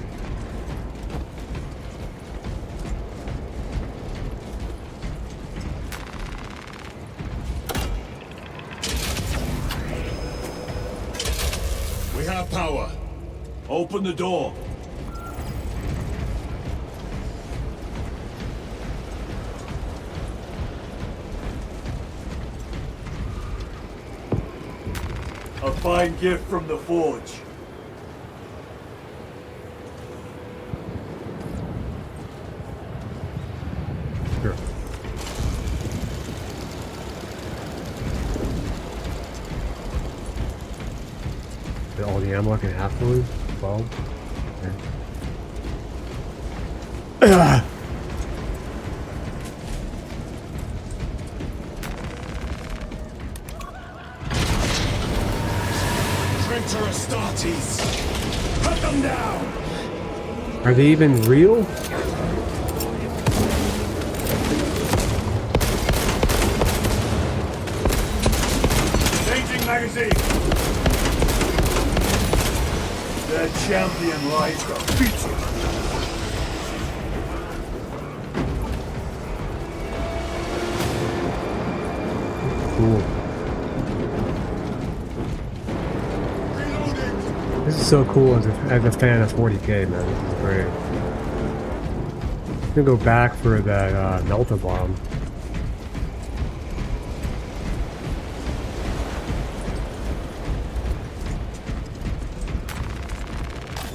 E: We have power. Open the door. A fine gift from the forge.
A: Sure. All the ammo I can have for 12? Okay.
E: Traitor Astartes! Cut them down!
A: Are they even real?
E: Changing magazine. Their champion lies defeated.
A: Cool. This is so cool as a fan of 40k, man. This is great. I'm gonna go back for that melta bomb.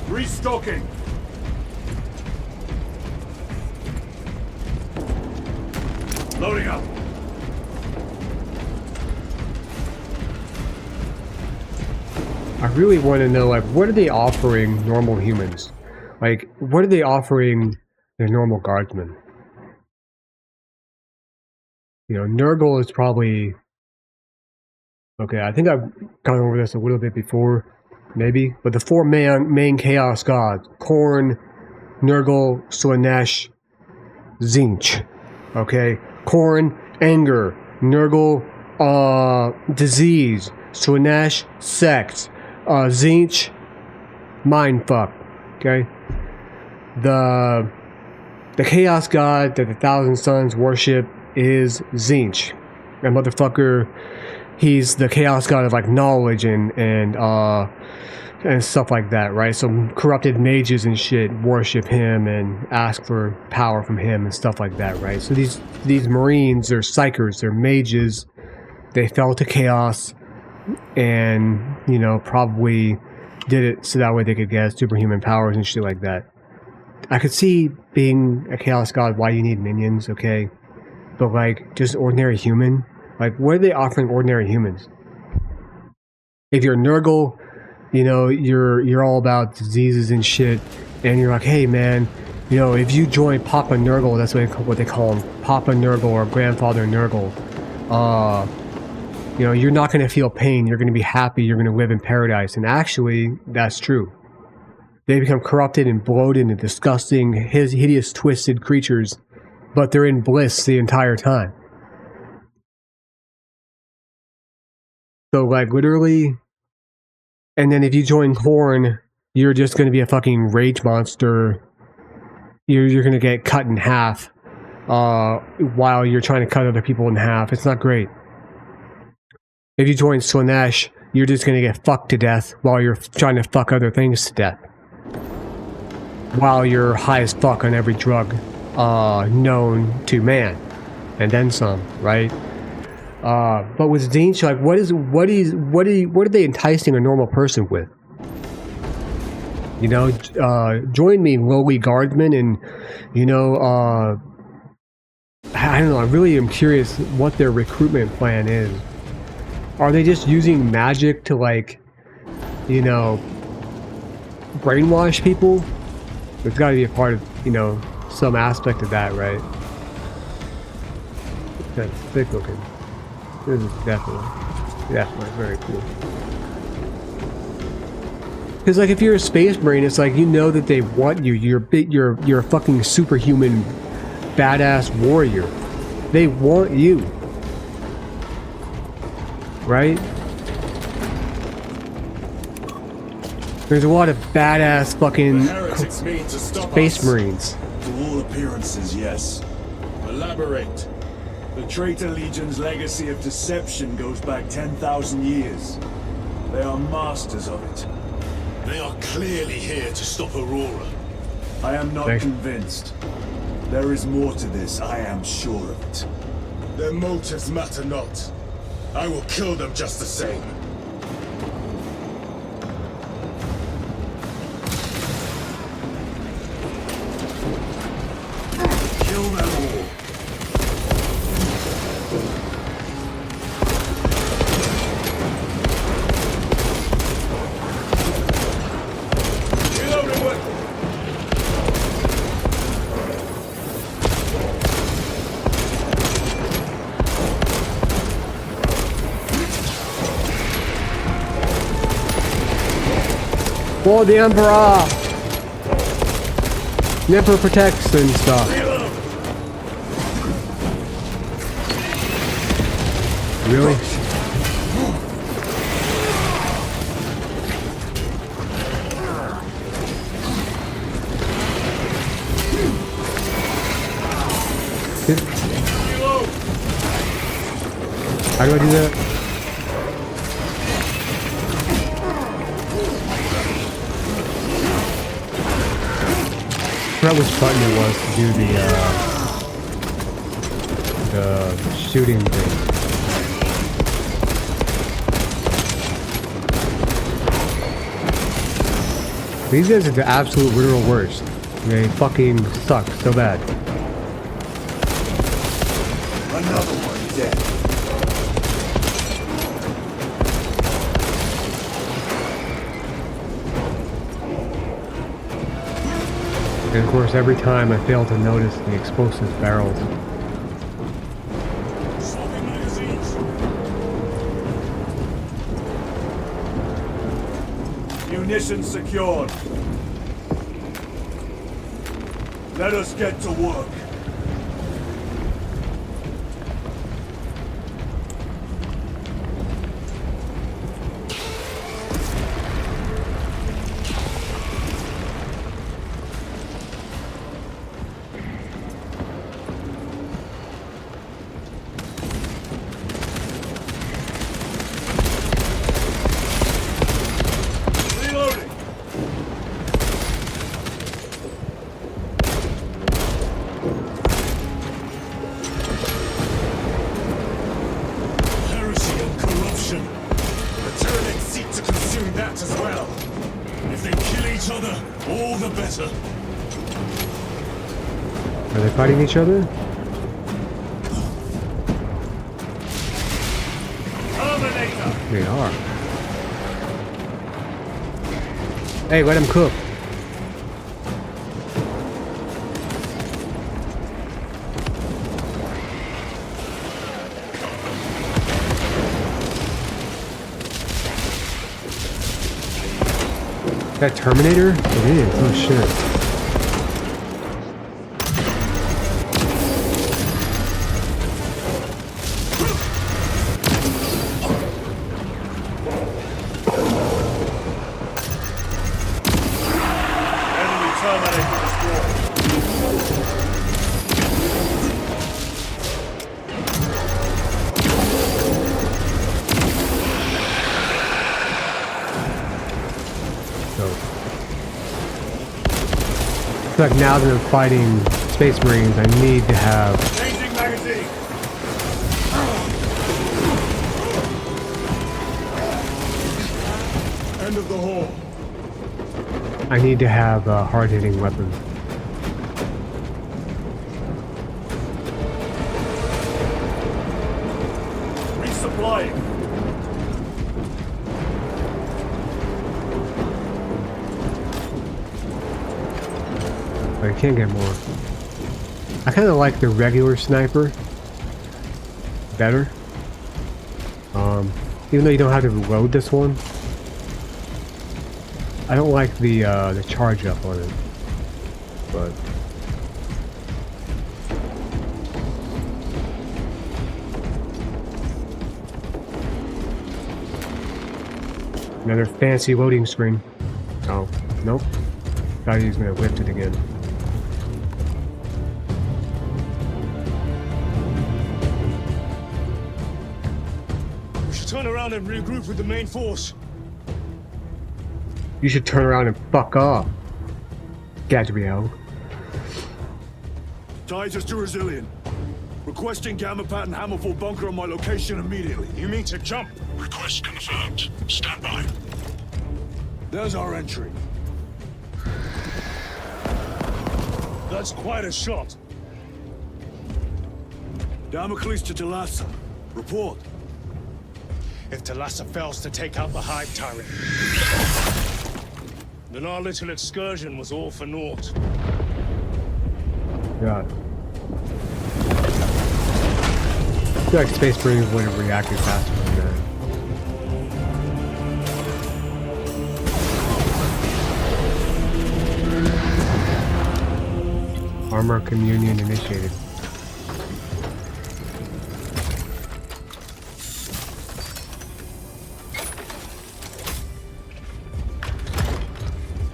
E: Restocking. Loading up.
A: I really want to know, like, what are they offering normal humans? Like, what are they offering their normal guardsmen? You know, Nurgle is probably... Okay, I think I've gone over this a little bit before, maybe. But the four main Chaos Gods, Khorne, Nurgle, Slaanesh, Tzeentch. Okay? Khorne, anger. Nurgle, disease. Slaanesh, sex. Tzeentch, mindfuck. Okay? The Chaos God that the Thousand Sons worship is Tzeentch. That motherfucker, he's the Chaos God of like knowledge and stuff like that, right? So corrupted mages and shit worship him and ask for power from him and stuff like that, right? So these Marines, they're psychers, they're mages. They fell to chaos and, you know, probably did it so that way they could get superhuman powers and shit like that. I could see being a Chaos God why you need minions, okay? But like, just ordinary human? Like, what are they offering ordinary humans? If you're Nurgle, you know, you're all about diseases and shit, and you're like, hey man, you know, if you join Papa Nurgle, that's what they call him, Papa Nurgle or Grandfather Nurgle, you know, you're not going to feel pain, you're going to be happy, you're going to live in paradise. And actually, that's true. They become corrupted and bloated and disgusting, hideous, twisted creatures, but they're in bliss the entire time. So, like, literally... And then if you join Khorne, you're just going to be a fucking rage monster. You're going to get cut in half while you're trying to cut other people in half. It's not great. If you join Slaanesh, you're just going to get fucked to death while you're trying to fuck other things to death. While you're high as fuck on every drug known to man. And then some, right? But with Tzeentch, like, what are they enticing a normal person with? You know, join me, lowly guardsmen, and, you know, I don't know, I really am curious what their recruitment plan is. Are they just using magic to, like, you know, brainwash people? There's gotta be a part of, you know, some aspect of that, right? That's thick looking. This is definitely very cool. Because, like, if you're a space marine, it's like, you know that they want you. You're a fucking superhuman, badass warrior. They want you, right? There's a lot of badass fucking space marines.
E: To all appearances, yes. Elaborate. The Traitor Legion's legacy of deception goes back 10,000 years. They are masters of it.
H: They are clearly here to stop Aurora.
E: I am not convinced. There is more to this, I am sure of it.
H: Their motives matter not. I will kill them just the same.
E: Kill them all.
A: For the Emperor! Never protects and stuff. Really? How do I do that? I forgot which button it was to do the shooting thing. These guys are the absolute literal worst. They fucking suck so bad.
H: Another one dead.
A: And of course, every time I fail to notice the explosive barrels.
E: Swapping magazines.
H: Munitions secured. Let us get to work.
A: Are they fighting each other? They are. Hey, let him cook. That Terminator? It is. Oh shit. Like now that I'm fighting Space Marines, I need to have
H: Changing magazine. End of the hall.
A: I need to have hard-hitting weapons.
H: Resupplying.
A: But I can't get more. I kind of like the regular sniper better. Even though you don't have to load this one, I don't like the charge up on it. But another fancy loading screen. Oh, nope. Thought he was gonna lift it again.
E: Turn around and regroup with the main force.
A: You should turn around and fuck off, Gabriel.
E: Titus to Resilient. Requesting Gamma Pat and Hammerfall bunker on my location immediately. You mean to jump?
C: Request confirmed. Stand by.
E: There's our entry. That's quite a shot. Damocles to Talassa. Report. If Talassa fails to take out the Hive Tyrant, then our little excursion was all for naught.
A: God. I feel like Space Marines would have reacted faster than that. Armor communion initiated.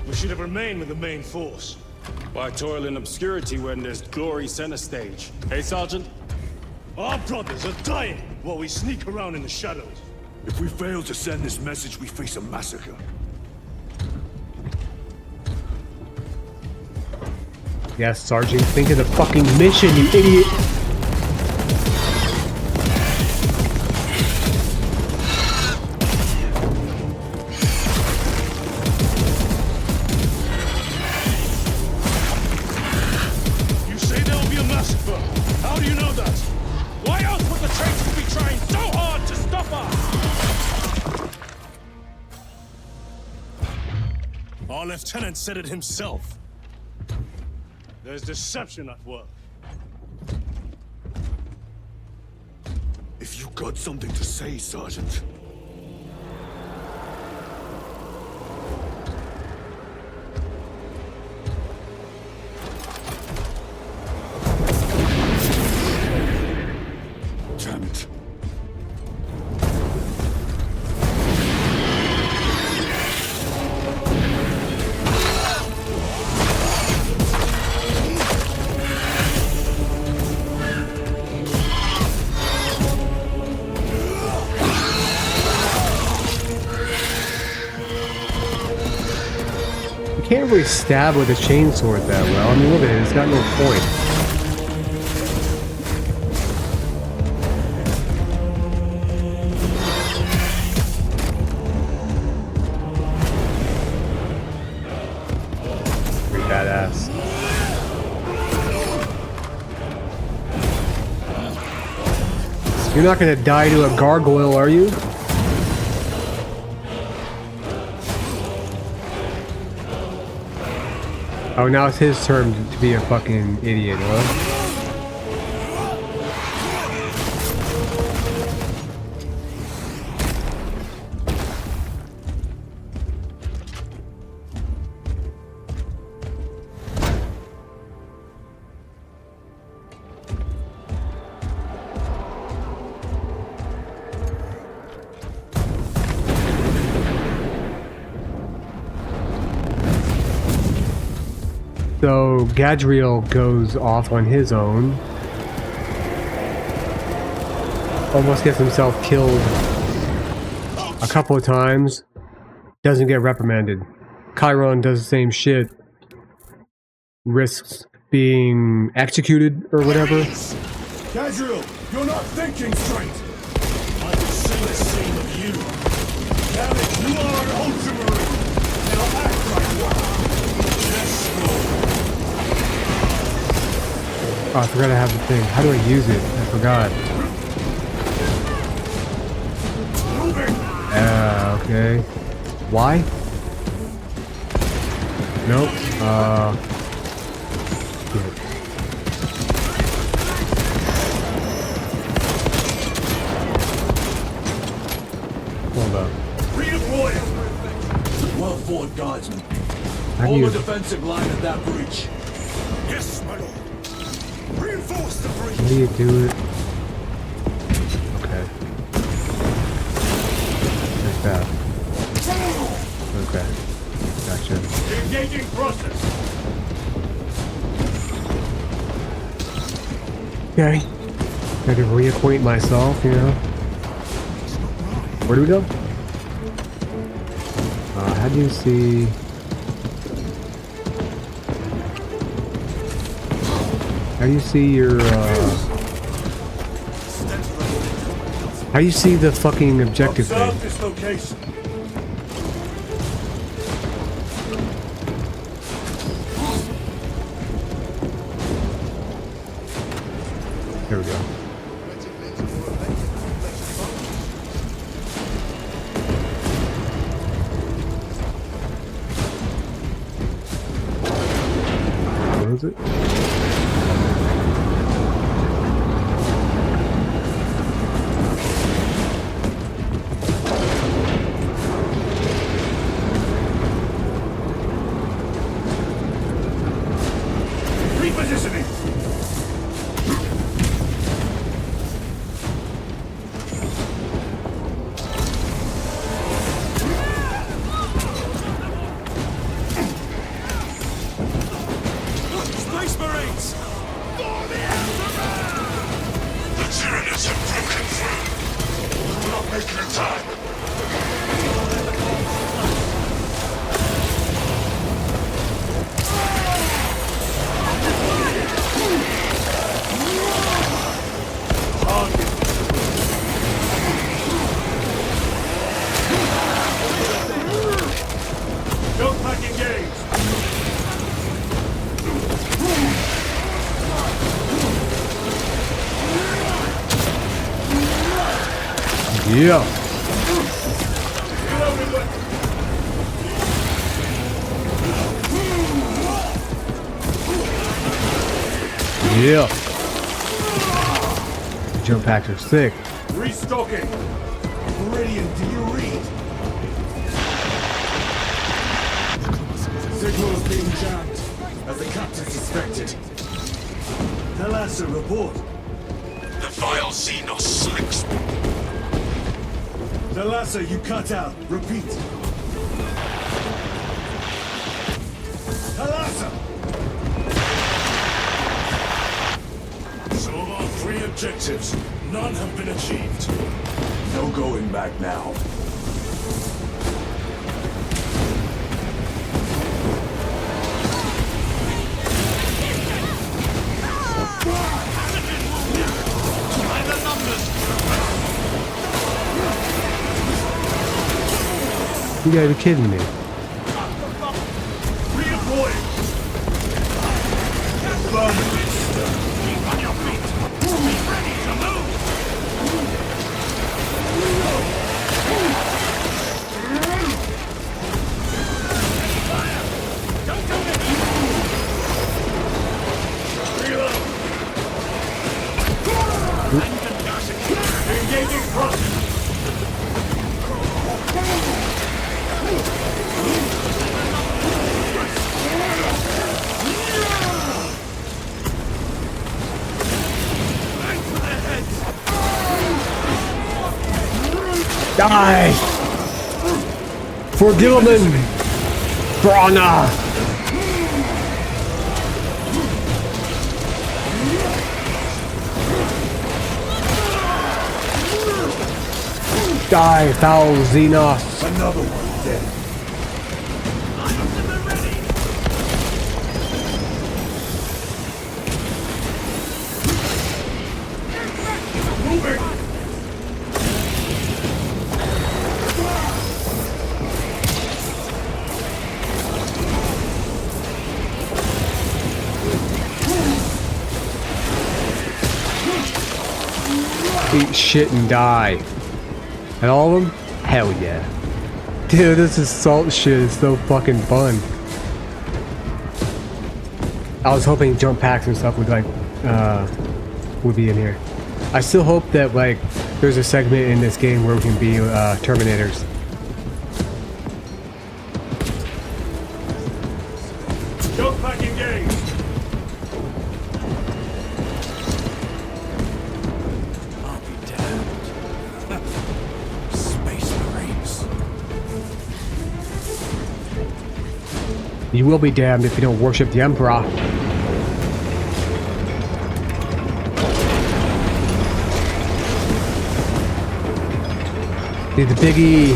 E: We should have remained with the main force. Why toil in obscurity when there's glory center stage? Hey, Sergeant? Our brothers are dying while we sneak around in the shadows.
H: If we fail to send this message, we face a massacre.
A: Yes, Sergeant, think of the fucking mission, you idiot!
E: You say there'll be a massacre. How do you know that? Why else would the traitors be trying so hard to stop us? Our lieutenant said it himself. There's deception at work.
H: If you got something to say, Sergeant. Damn it.
A: You can't really stab with a chainsword that well. I mean, look at it, it's got no point. Pretty badass. You're not gonna die to a gargoyle, are you? Oh, now it's his turn to be a fucking idiot, huh? So Gadriel goes off on his own. Almost gets himself killed a couple of times. Doesn't get reprimanded. Chiron does the same shit. Risks being executed or whatever.
E: Gadriel, you're not thinking straight! I can see the same of you. Damn it, you are an ultramarine! Now act like one! Yes, Lord.
A: Oh, I forgot I have the thing. How do I use it? I forgot. Okay. Why? Nope. Good. Hold up.
H: Redeploy! Well fought, guardsmen.
A: How do
H: Hold
A: you...
H: the defensive line at that breach.
E: Yes, my lord. Reinforce the breach.
A: How do you do it? Okay. Like that. Okay. Gotcha.
E: Engaging process.
A: Okay. Got to reacquaint myself, you know. Where do we go? How do you see... How do you see your, how do you see the fucking objective thing?
E: Observe this location.
A: There we go. Where is it?
E: Repositioning!
I: Space Marines!
C: The Tyranids have broken through. Do not make your time.
E: Jump pack engaged!
A: Yeah. Yeah. Jump packs are sick.
E: Restocking! Meridian, do you read? Signals being jammed, as the captain suspected. Helasa, report.
C: The vile Xenos slicks.
E: Helasa, you cut out. Repeat. Helasa! So of our 3 objectives, none have been achieved. No going back now.
A: You gotta be kidding me.
E: Redeploying! Keep on your feet! Be ready to move! Don't come in! Reload! Engaging front!
A: Die! For Gilliman! Brana! Die, foul Xenos!
E: Another one dead. Moving!
A: Eat shit and die. And all of them? Hell yeah. Dude, this assault shit is so fucking fun. I was hoping jump packs and stuff would would be in here. I still hope that there's a segment in this game where we can be Terminators.
E: Jump pack engaged!
I: I'll be damned. Space Marines.
A: You will be damned if you don't worship the Emperor. The Biggie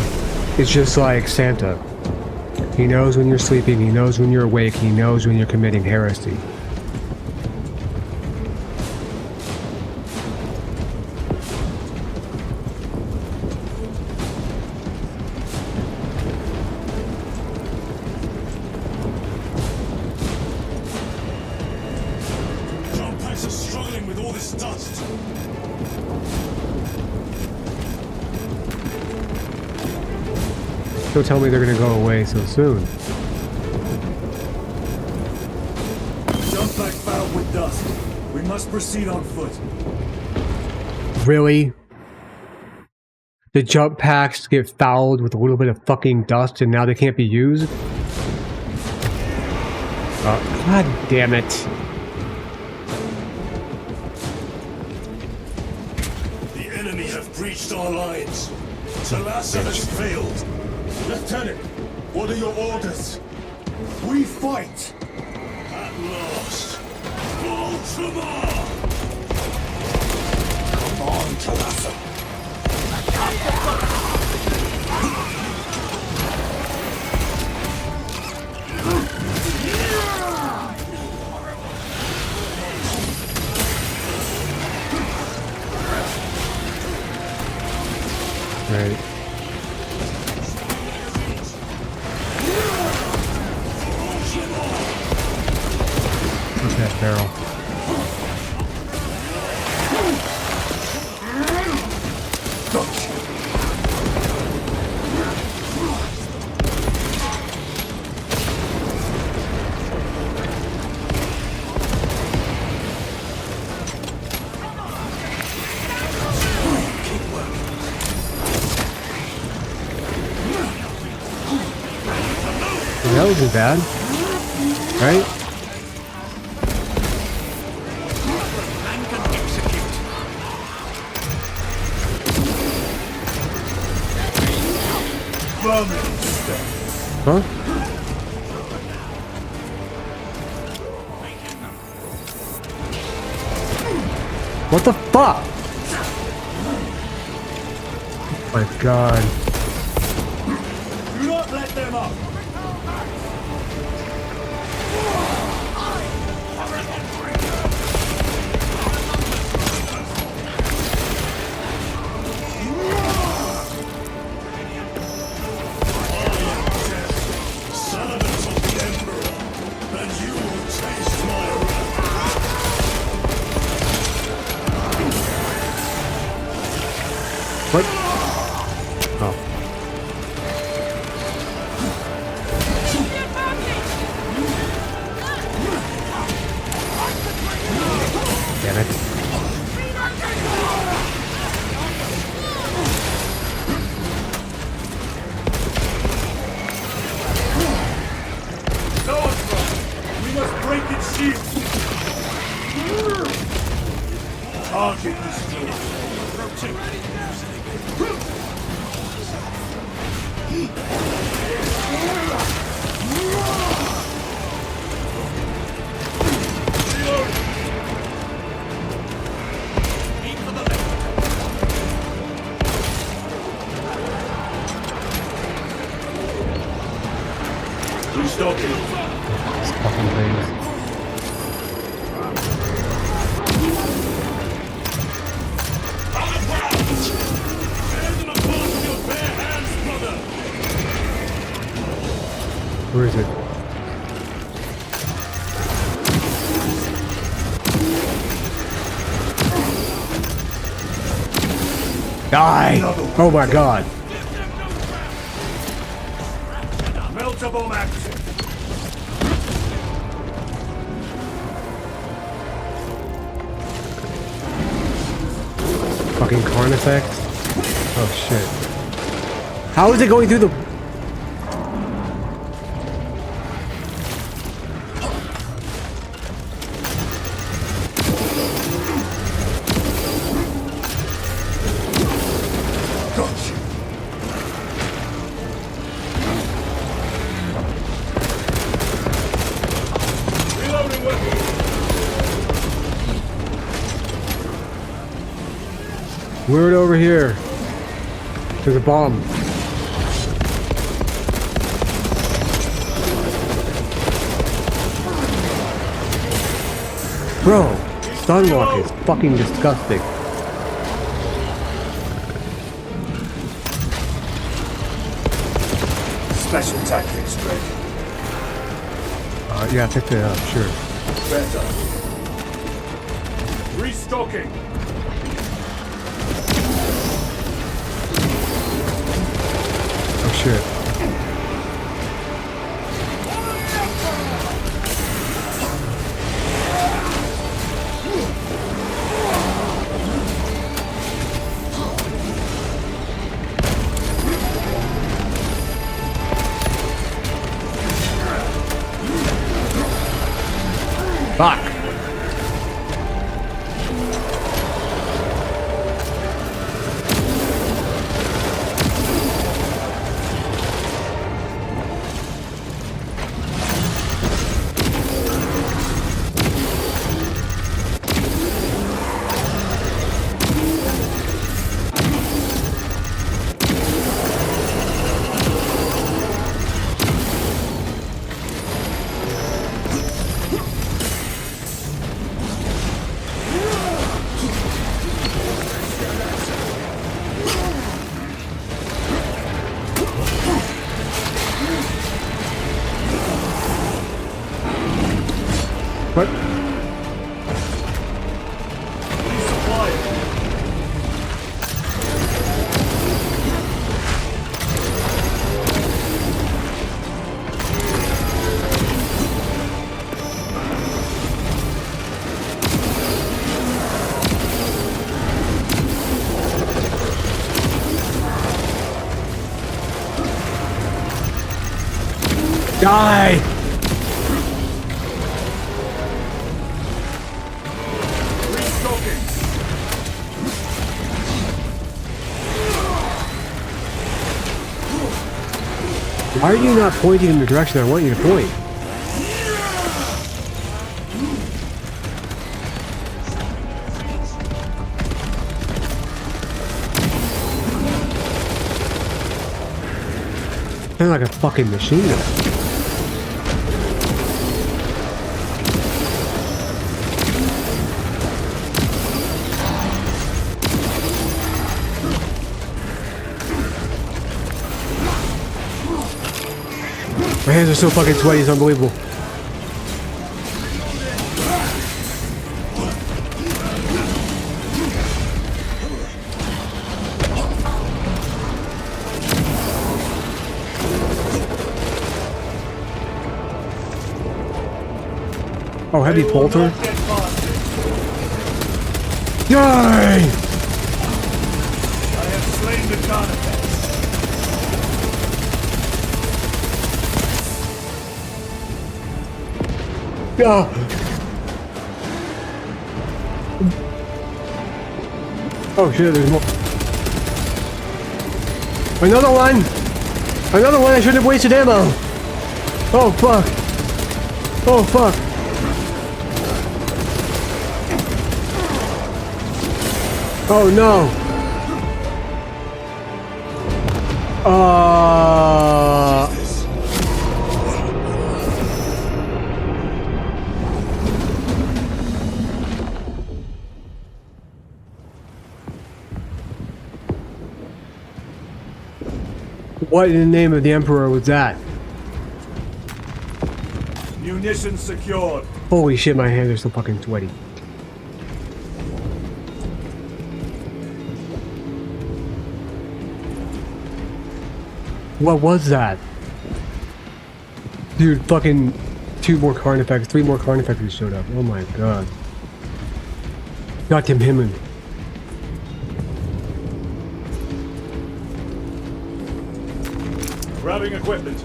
A: is just like Santa. He knows when you're sleeping, he knows when you're awake, he knows when you're committing heresy.
E: Jump packs are struggling with all this dust.
A: Don't tell me they're gonna go away so soon.
E: Jump pack fouled with dust. We must proceed on foot.
A: Really? The jump packs get fouled with a little bit of fucking dust and now they can't be used? God damn it.
E: crossed our lines. Talassa has failed. Lieutenant, what are your orders? We fight! At last! Baltimore! Come on, Talassa!
A: Right. What's that barrel? That wasn't bad, right? Huh? What the fuck? Oh my god.
E: Do not let them up!
A: What? Oh. Damn it.
E: We must break its shield! Target destroyed. Rotate. Restocking.
A: These fucking things. Where is it? Die! Oh my god.
E: Meltable action.
A: Fucking corn effect. Oh shit. How is it going through the... Word over here. There's a bomb. Bro, Stunlock is fucking disgusting.
E: Special tactics, Drake.
A: Yeah, pick that up, sure.
E: Better. Restocking.
A: Oh shit. Fuck. What? Die! Why are you not pointing in the direction I want you to point? Sounds like a fucking machine gun. My hands are so fucking sweaty, it's unbelievable. Oh, heavy bolter. Yay!
E: I have slain the Carnifex.
A: Yeah. Oh shit, there's more. Another one! Another one, I shouldn't have wasted ammo! Oh fuck! Oh fuck! Oh no! What in the name of the Emperor was that?
E: Munitions secured.
A: Holy shit, my hands are so fucking sweaty. What was that? Dude, fucking 2 more Carnifex, 3 more Carnifexes showed up. Oh my god. Goddamn him.
E: Grabbing equipment.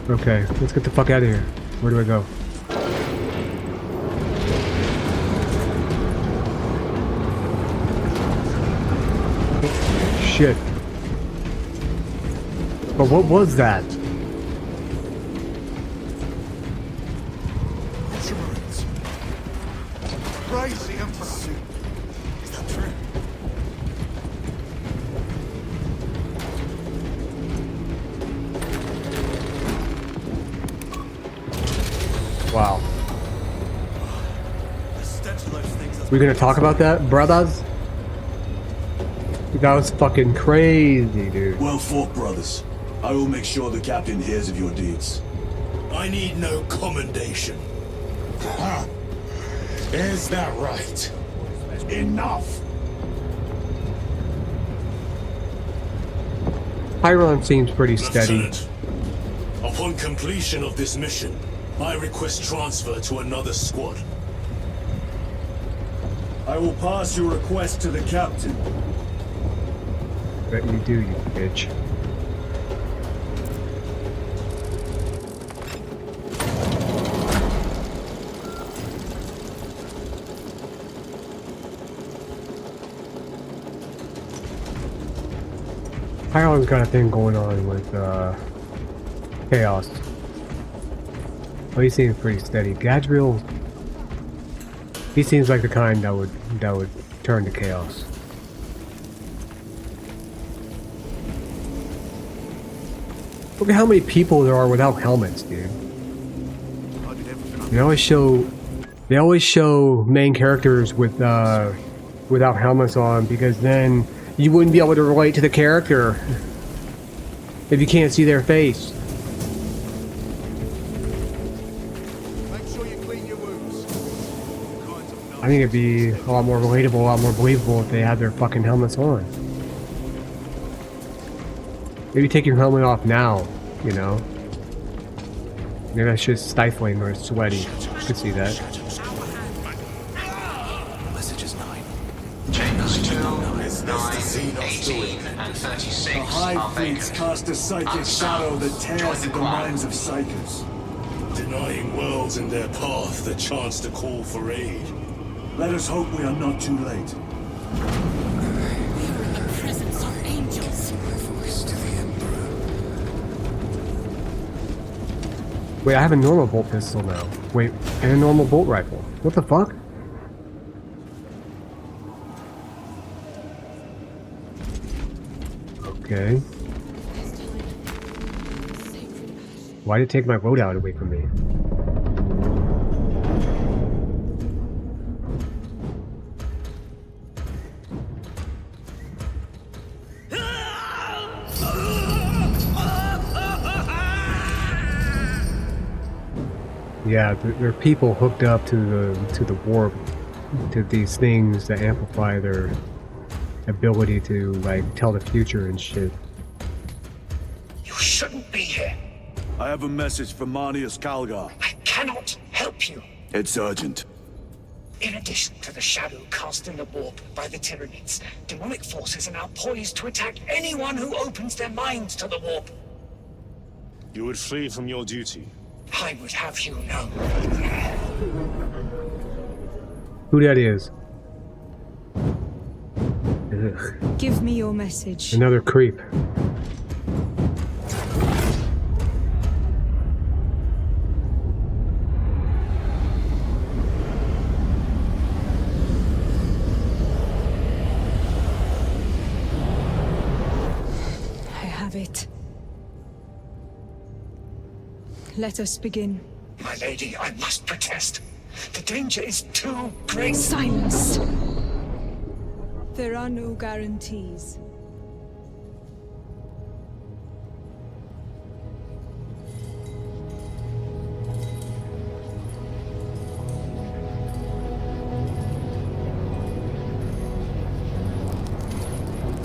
A: Okay, let's get the fuck out of here. Where do I go? Shit. But what was that?
H: Ultramarines. Praise the Emperor. Is that true?
A: Wow. We gonna talk about that, brothers? That was fucking crazy, dude.
E: Well fought, brothers. I will make sure the captain hears of your deeds.
J: I need no commendation.
E: Is that right? Enough!
A: Pyron seems pretty steady.
J: Lieutenant, upon completion of this mission, I request transfer to another squad.
E: I will pass your request to the captain.
A: Bet you do, you bitch. Pyron's got a thing going on with Chaos. Oh, he seems pretty steady. Gadriel, he seems like the kind that would turn to Chaos. Look at how many people there are without helmets, dude. They always show main characters with without helmets on, because then you wouldn't be able to relate to the character if you can't see their face.
H: Make sure you clean your wounds.
A: I think it'd be a lot more relatable, a lot more believable if they had their fucking helmets on. Maybe take your helmet off now, you know? Maybe that's just stifling or sweaty. I could see that.
D: Message is 9.
C: Chambers 2, 9, 18, and 36
E: The Hive
C: are
E: fleets
C: vacant.
E: cast a psychic shadow that tears at the minds of psychers, denying worlds in their path the chance to call for aid. Let us hope we are not too late.
K: Presence of angels.
D: Voice to the Emperor.
A: Wait, I have a normal bolt pistol now. Wait, and a normal bolt rifle. What the fuck? Okay. Why did it take my loadout away from me? Yeah, there are people hooked up to the warp, to these things that amplify their ability to like tell the future and shit.
B: You shouldn't be here.
E: I have a message from Marnius Calgar.
B: I cannot help you.
E: It's urgent.
B: In addition to the shadow cast in the warp by the Tyranids, demonic forces are now poised to attack anyone who opens their minds to the warp.
G: You would flee from your duty.
B: I would have you know.
A: Who that is? Ugh.
K: Give me your message.
A: Another creep.
K: I have it. Let us begin.
B: My lady, I must protest. The danger is too great.
K: Silence! There are no guarantees.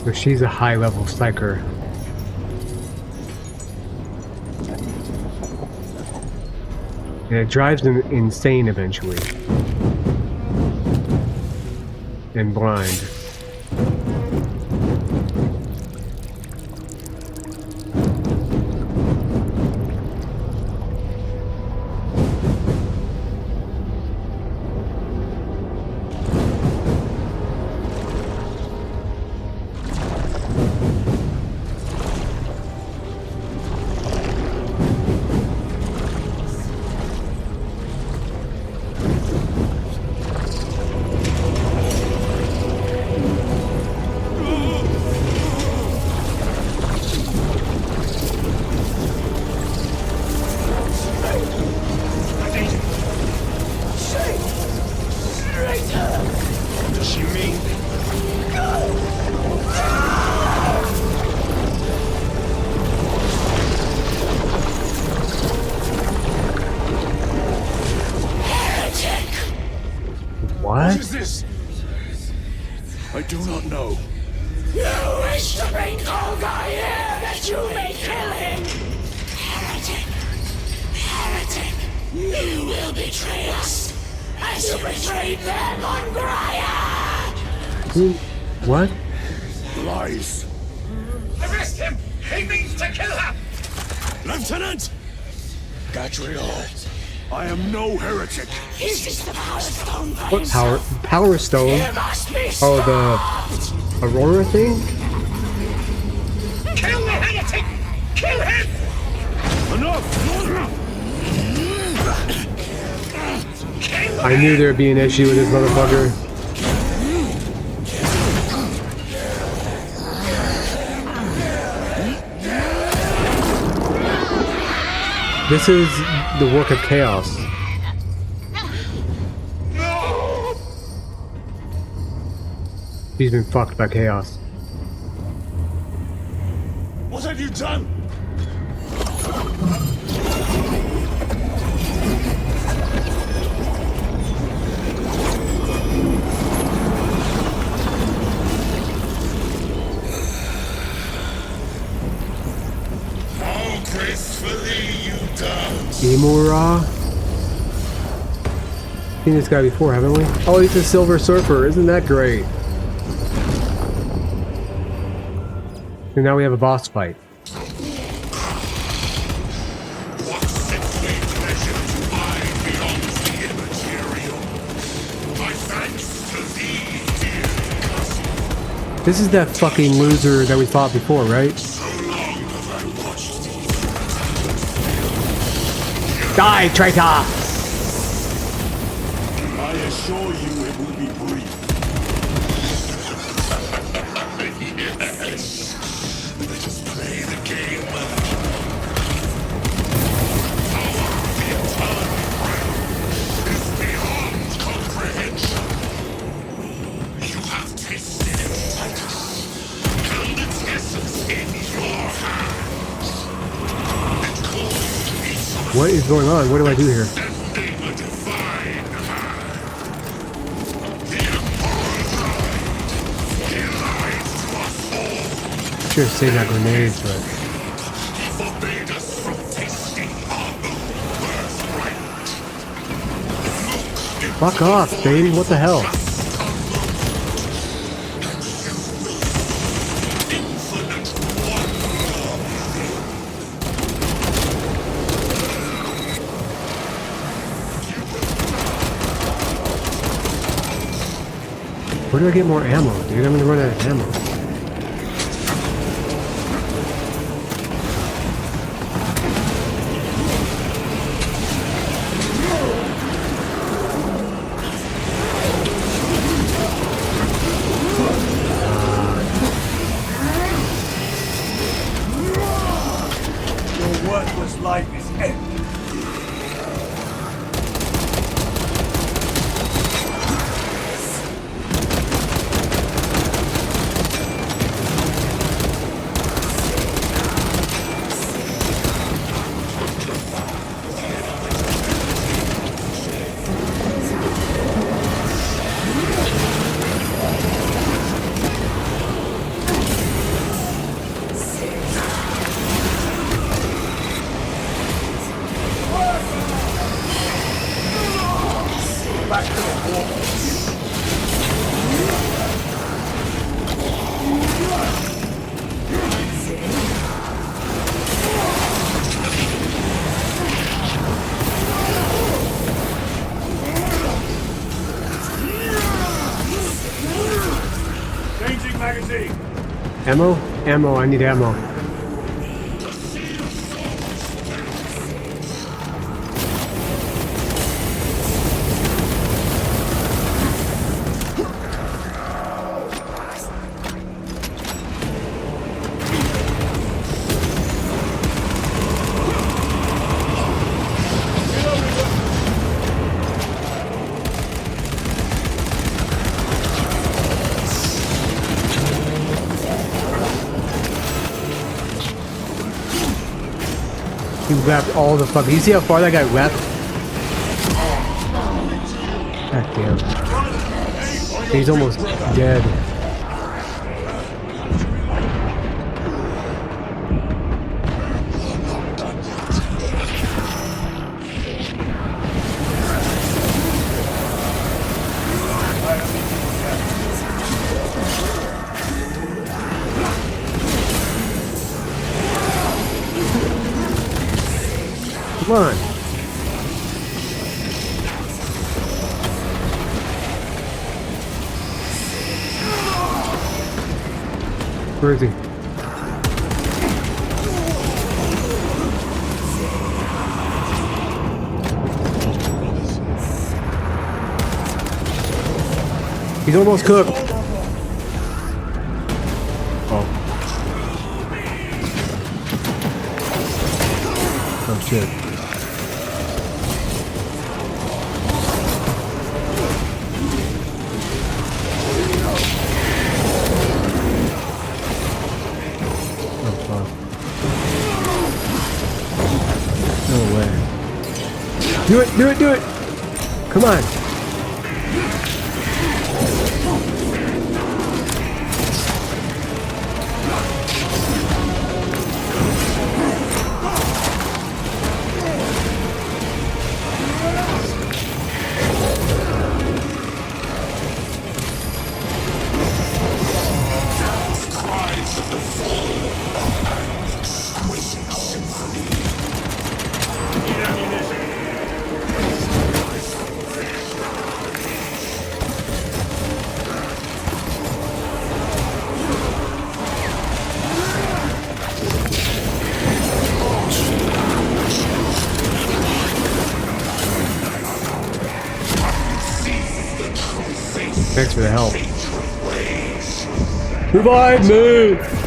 A: So she's a high-level psyker. And it drives them insane eventually. And blind.
G: Does she mean?
A: What?
G: What is this?
E: I do not know.
H: You wish to bring Kolga here that you may kill him! Heretic! Heretic! You will betray us as you betrayed them on Graia!
A: What?
E: Lies.
H: Arrest him! He means to kill her!
E: Lieutenant! Gadriel, I am no heretic.
H: Is this the Power Stone?
A: What power? Power Stone?
H: It must be
A: Oh,
H: stopped!
A: the Aurora thing?
H: Kill the heretic! Kill him!
E: Enough!
A: I knew there'd be an issue with this motherfucker. This is the work of chaos. He's been fucked by chaos.
E: What have you done?
A: Gamora? Seen this guy before, haven't we? Oh, he's a Silver Surfer. Isn't that great? And now we have a boss fight. This is that fucking loser that we fought before, right? Die, traitor!
E: I assure you it will be brief.
H: Yes. Let us play the game. Power of the eternal realm is beyond comprehension. You have tasted it, Titus, and its essence in your hands. It calls to be some
A: What is going on? What do I do here?
H: sending a divine hand. The Emperor's eye. He lies to us all.
A: Should have saved that grenade, but
H: He forbade us from tasting our own birthright.
A: fuck off, baby. What the hell?
H: Infinite wonder.
A: Where do I get more ammo, dude? I'm gonna run out of ammo.
E: Your worthless life is ended. Back to the wall. Changing magazine.
A: Ammo? Ammo, I need ammo. He wrapped all the fucking. You see how far that guy wrapped? God damn. He's almost dead. Come on. Where is he? He's almost cooked. Oh. Oh shit. No way. Do it, do it, do it! Come on. Thanks for the help. Revive me!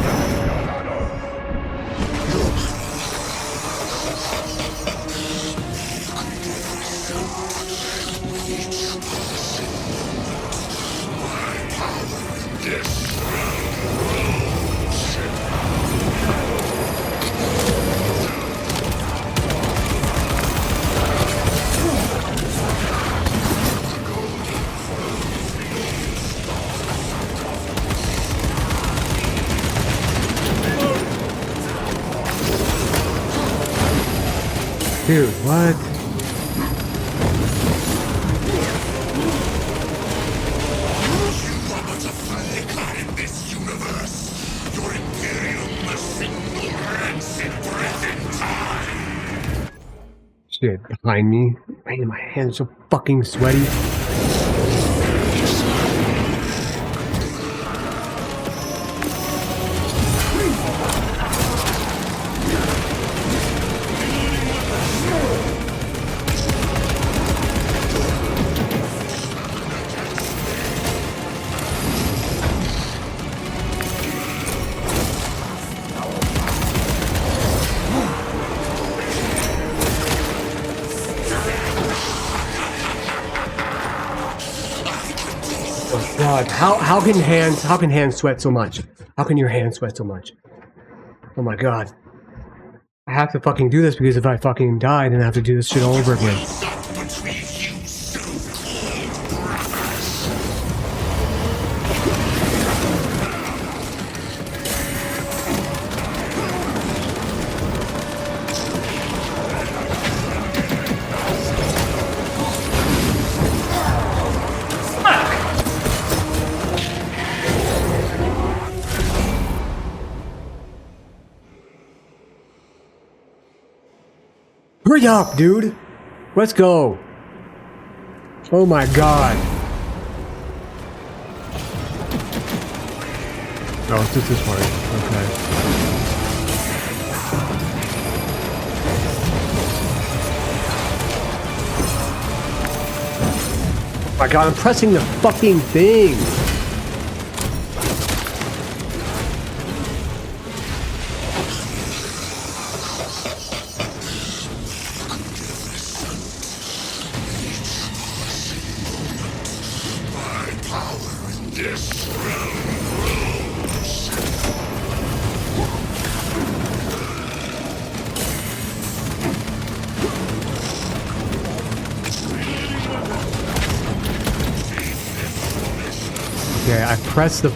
A: Dude, what?
H: In this universe, your imperium will single rancid breath in time.
A: Shit, behind me. Man, my hands are so fucking sweaty. God, how can hands sweat so much? How can your hands sweat so much? Oh my god. I have to fucking do this because if I fucking die, then I have to do this shit all over again. Hurry up, dude! Let's go! Oh my god. Oh, it's just this part. Okay. Oh my god, I'm pressing the fucking thing! Okay, I pressed the...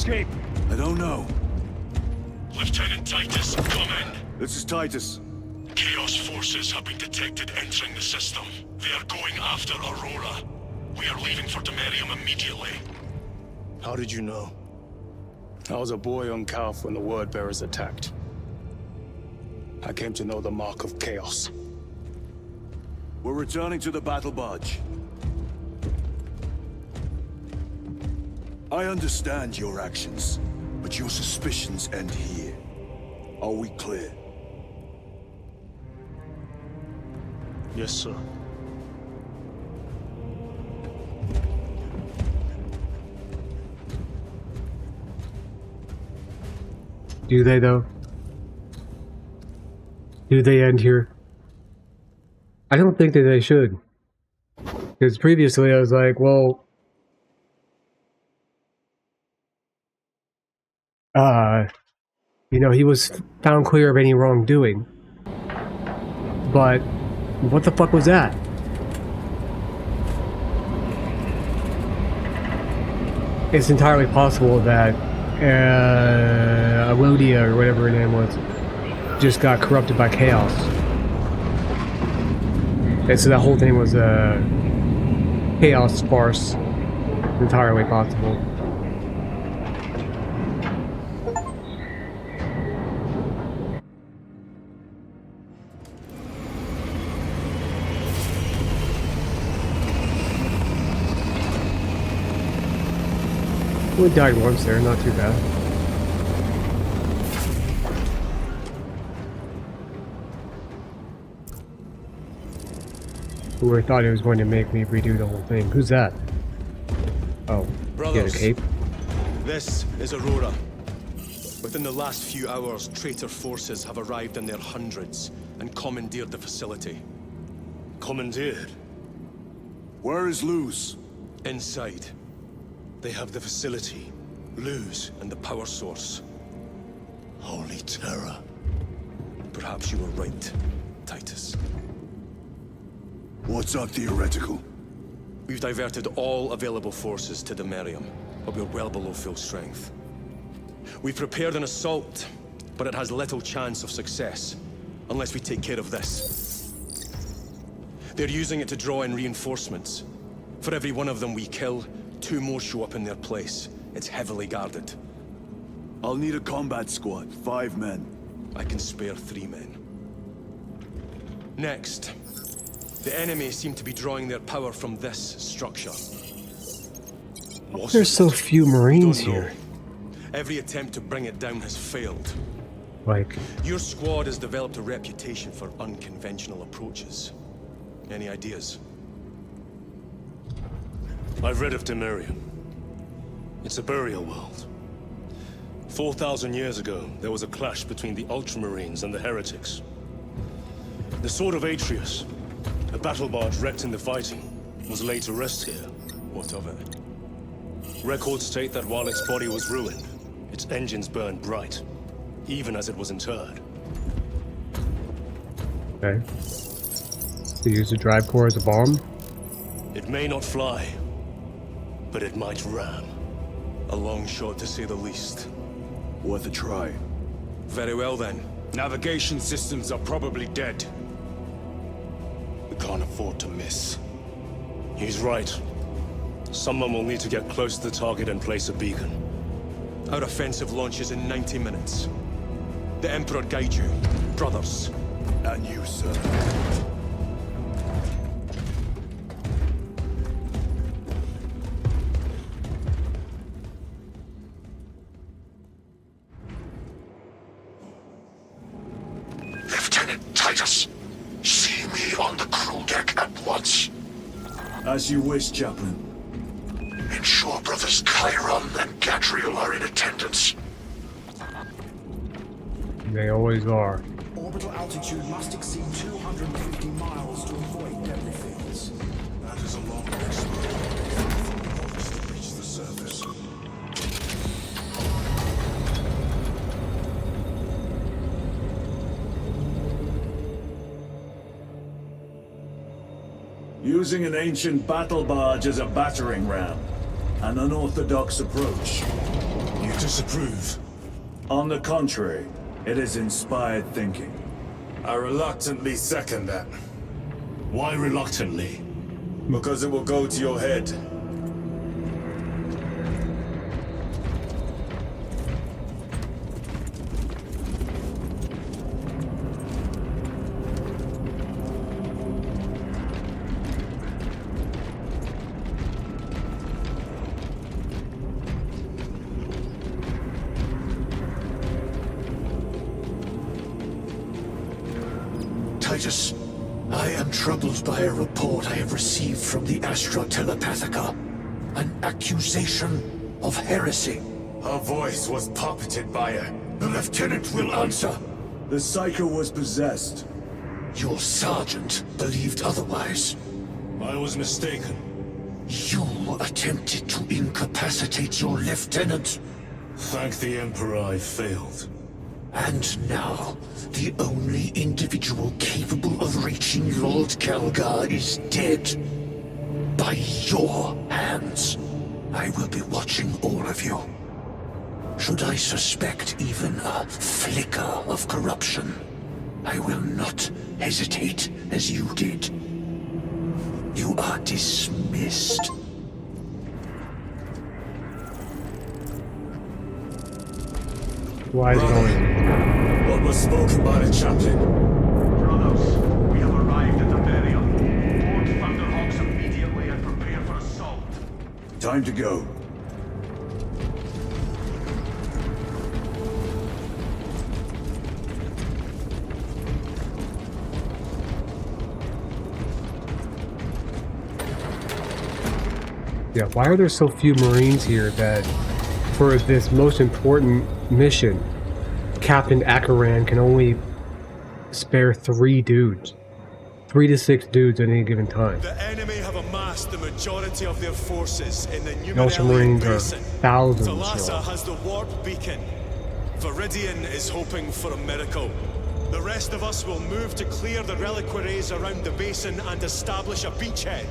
E: escape? I don't know.
C: Lieutenant Titus, come in.
E: This is Titus.
C: Chaos forces have been detected entering the system. They are going after Aurora. We are leaving for Demerium immediately.
J: How did you know? I was a boy on Calf when the Word Bearers attacked. I came to know the mark of chaos.
E: We're returning to the battle barge. I understand your actions, but your suspicions end here. Are we clear?
J: Yes, sir.
A: Do they, though? Do they end here? I don't think that they should. Because previously I was like, well... you know, he was found clear of any wrongdoing. But, what the fuck was that? It's entirely possible that Alodia, or whatever her name was, just got corrupted by chaos. And so that whole thing was a chaos farce. Entirely possible. We died once there, not too bad. Ooh, I thought it was going to make me redo the whole thing. Who's that? Oh,
D: Brothers,
A: a cape?
D: This is Aurora. Within the last few hours, traitor forces have arrived in their hundreds and commandeered the facility.
J: Commandeered?
E: Where is Luz?
D: Inside. They have the facility, Luz, and the power source.
E: Holy terror.
D: Perhaps you were right, Titus.
E: What's our theoretical?
D: We've diverted all available forces to Demerium, but we're well below full strength. We've prepared an assault, but it has little chance of success, unless we take care of this. They're using it to draw in reinforcements. For every one of them we kill, 2 more show up in their place. It's heavily guarded.
E: I'll need a combat squad, 5 men.
D: I can spare 3 men. Next, the enemy seem to be drawing their power from this structure.
A: There's so few Marines here.
D: Every attempt to bring it down has failed.
A: Like...
D: Your squad has developed a reputation for unconventional approaches. Any ideas?
J: I've read of Demerium. It's a burial world. 4,000 years ago, there was a clash between the Ultramarines and the Heretics. The Sword of Atreus, a battle barge wrecked in the fighting, was laid to rest here.
D: What of it?
J: Records state that while its body was ruined, its engines burned bright, even as it was interred.
A: Okay. They use the drive core as a bomb?
J: It may not fly, but it might ram.
D: A long shot, to say the least.
E: Worth a try.
D: Very well, then.
G: Navigation systems are probably dead.
J: We can't afford to miss. He's right. Someone will need to get close to the target and place a beacon.
D: Our offensive launches in 90 minutes. The Emperor guide you, brothers.
E: And you, sir.
C: Lieutenant Titus, see me on the crew deck at once.
E: As you wish, Chaplain.
C: Ensure brothers Chiron and Gadriel are in attendance.
A: They always are.
M: Orbital altitude must exceed 250 miles to avoid deadly fields.
H: That is a long exposure to reach the surface.
E: Using an ancient battle barge as a battering ram. An unorthodox approach.
H: You
E: disapprove. On the contrary, it is inspired thinking.
G: I reluctantly second that.
E: Why reluctantly?
G: Because it will go to your head.
B: Titus, I am troubled by a report I have received from the Astra Telepathica. An accusation of heresy.
G: Her voice was puppeted by her.
B: The lieutenant will answer.
E: The Psycho was possessed.
B: Your sergeant believed otherwise.
E: I was mistaken.
B: You attempted to incapacitate your lieutenant.
E: Thank the Emperor I failed.
B: And now, the only individual capable of reaching Lord Kalgar is dead. By your hands. I will be watching all of you. Should I suspect even a flicker of corruption, I will not hesitate as you did. You are dismissed.
A: Why is it going?
G: What was spoken by the chaplain?
H: Brothers, we have arrived at the burial. Board Thunderhawks immediately and prepare for assault.
E: Time to go.
A: Yeah, why are there so few Marines here that, for this most important mission, Captain Akaran can only spare 3 dudes? 3 to 6 dudes at any given time.
D: The enemy have amassed the majority of their forces in the
A: The
D: Numenorian
A: Ultramarines are
D: Basin.
A: thousands
D: Thalassa
A: strong.
D: has the warp beacon. Viridian is hoping for a miracle. The rest of us will move to clear the reliquaries around the basin and establish a beachhead.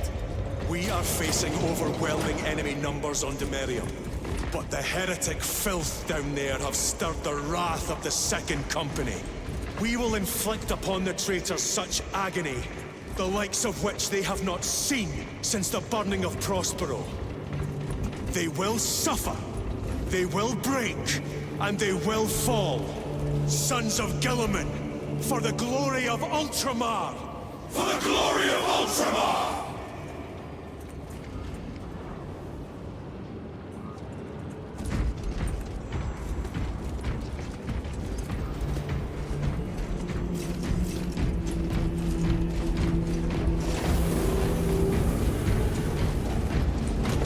D: We are facing overwhelming enemy numbers on Demerium. But the heretic filth down there have stirred the wrath of the Second Company. We will inflict upon the traitors such agony, the likes of which they have not seen since the burning of Prospero. They will suffer, they will break, and they will fall. Sons of Gilliman, for the glory of Ultramar!
H: For the glory of Ultramar!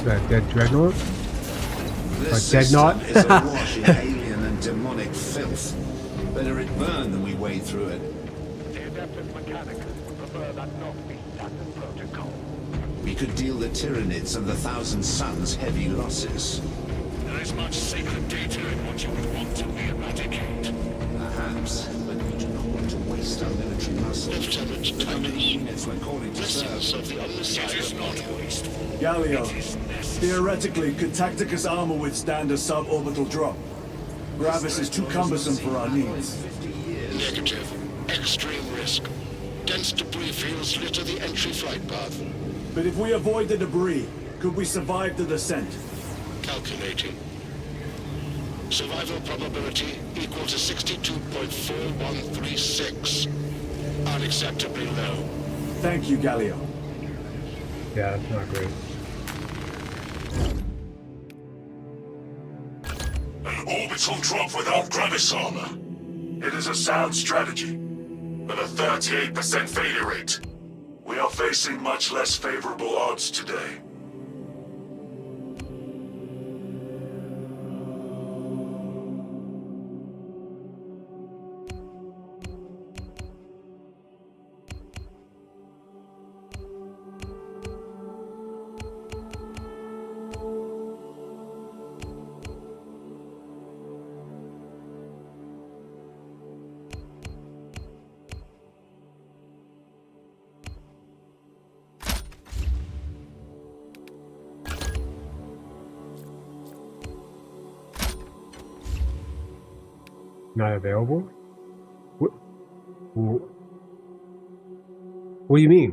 A: That dead dreadnought?
N: This
A: dead knot?
N: system is awash in alien and demonic filth. Better it burn than we wade through it.
H: The adeptus mechanicus would prefer that not be standard protocol.
N: We could deal the Tyranids and the Thousand Suns heavy losses.
H: There is much sacred data in what you would want to eradicate.
N: Perhaps, but we do not want to waste our military muscle. The number of units we're calling to serve.
H: It is not wasteful.
E: Galio, theoretically, could Tacticus armor withstand a suborbital drop? Gravis is too cumbersome for our needs.
H: Negative. Extreme risk. Dense debris fields litter the entry flight path.
E: But if we avoid the debris, could we survive the descent?
H: Calculating. Survival probability equal to 62.4136. Unacceptably low.
E: Thank you, Galio.
A: Yeah, that's not great.
H: An orbital drop without Gravis armor. It is a sound strategy, but a 38% failure rate. We are facing much less favorable odds today.
A: Not available? What? What do you mean?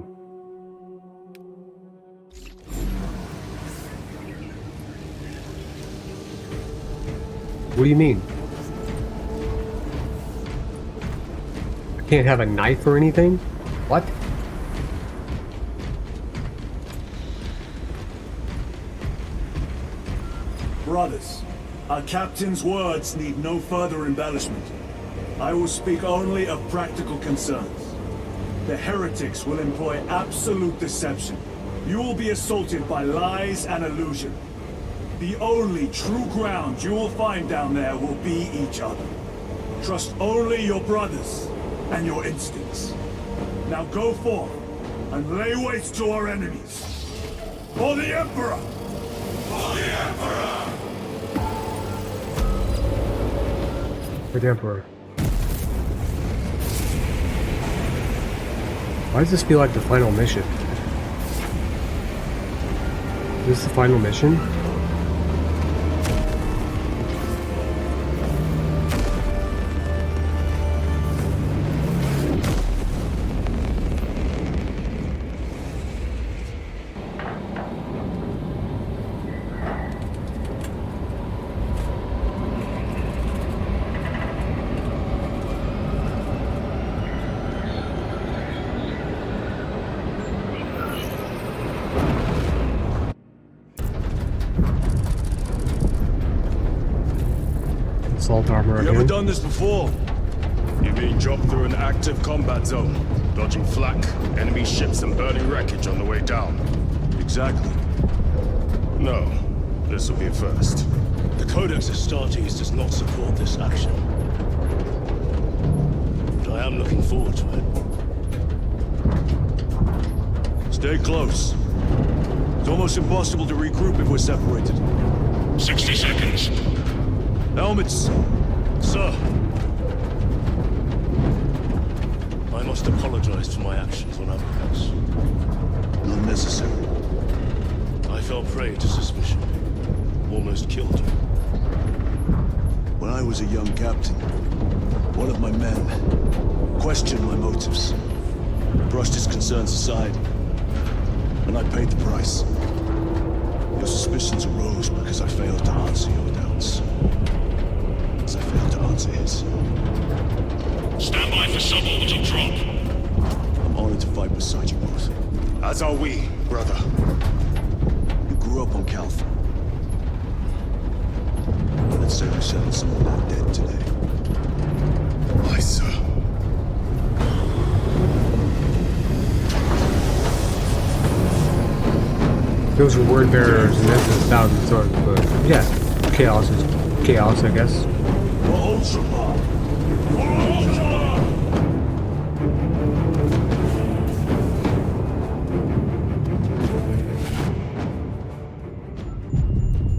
A: What do you mean? I can't have a knife or anything? What?
E: Brothers, our captain's words need no further embellishment. I will speak only of practical concerns. The heretics will employ absolute deception. You will be assaulted by lies and illusion. The only true ground you will find down there will be each other. Trust only your brothers and your instincts. Now go forth and lay waste to our enemies. For the Emperor! For the Emperor!
A: For the Emperor. Why does this feel like the final mission? Is this the final mission? Assault armor
J: You
A: again.
J: ever done this before? You mean drop through an active combat zone, dodging flak, enemy ships and burning wreckage on the way down? Exactly. No, this will be a first.
D: The Codex Astartes does not support this action. But I am looking forward to it.
J: Stay close. It's almost impossible to regroup if we're separated.
C: 60 seconds.
J: Helmets!
D: Sir! I must apologize for my actions on Abracus.
J: Not necessary.
D: I fell prey to suspicion. Almost killed you.
J: When I was a young captain, one of my men questioned my motives, brushed his concerns aside, and I paid the price. Your suspicions arose because I failed to answer your doubts. As I failed to answer his.
C: Stand by for suborbital drop.
J: I'm honored to fight beside you both.
C: As are we, brother.
J: You grew up on Calpha. Let's say we settled some of that debt today.
C: Aye, sir.
A: Those were word bearers, and this is 1,000 swords, but yeah, chaos is chaos, I guess.
E: For Ultramar! For Ultramar!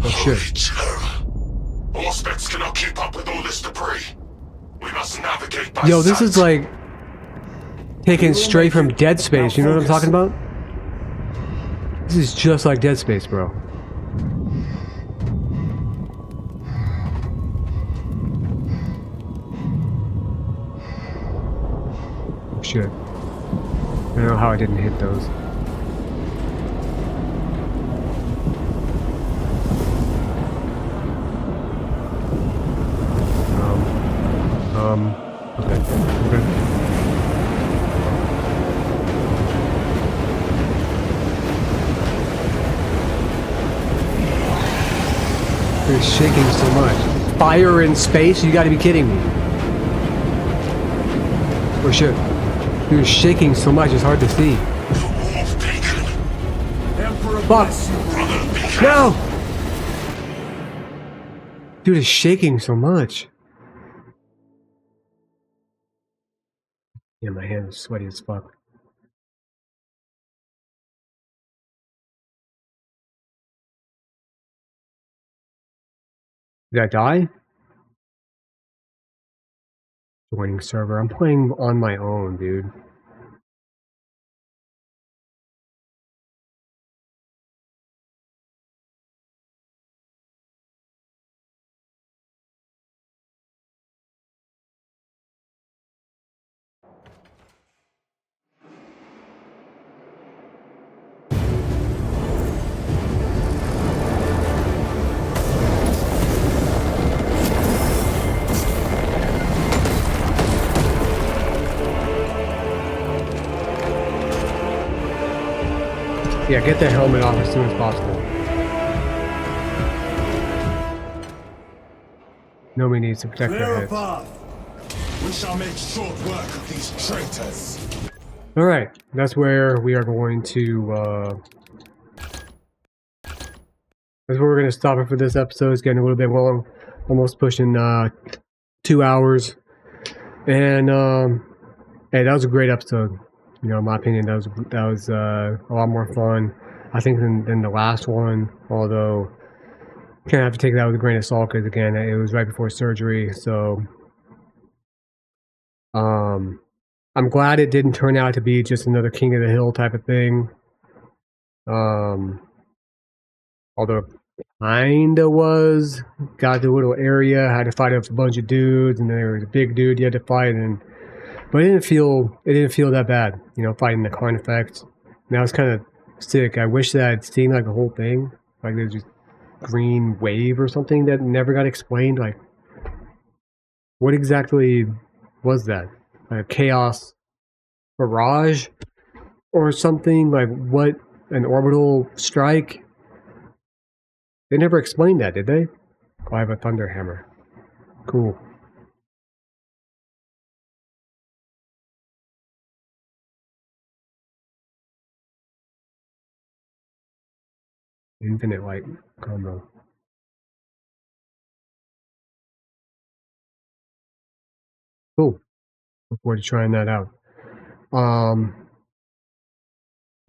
A: Oh shit.
C: Terror. Auspex cannot keep up with all this debris. We must navigate by
A: Yo, this
C: sight.
A: is like taken straight from Dead Space, you know what I'm talking about? This is just like Dead Space, bro. Shit. I don't know how I didn't hit those. Okay. They're shaking so much. Fire in space? You gotta be kidding me. Oh shit. They're shaking so much it's hard to see.
E: Emperor
A: Fuck!
E: bless you.
A: No! Dude, it's shaking so much. Yeah, my hand is sweaty as fuck. Did I die? Joining server. I'm playing on my own, dude. Yeah, get the helmet off as soon as possible. Nobody needs to protect their
E: Clear
A: heads.
E: above. We shall make short work of these traitors.
A: Alright, that's where we are going to, that's where we're going to stop it for this episode. It's getting a little bit long. Almost pushing, 2 hours. And, hey, that was a great episode. You know, in my opinion, that was a lot more fun, I think, than the last one. Although, kind of have to take that with a grain of salt because, again, it was right before surgery. So, I'm glad it didn't turn out to be just another King of the Hill type of thing. Although kinda was. Got the little area, had to fight up a bunch of dudes, and then there was a big dude you had to fight, but it didn't feel that bad, you know, fighting the Carnifex. And that was kind of sick. I wish that I'd seen like the whole thing, like there's just green wave or something that never got explained. Like, what exactly was that? Like a chaos barrage or something? Like what? An orbital strike? They never explained that, did they? Oh, I have a thunder hammer. Cool. Infinite light combo. Cool. Look forward to trying that out.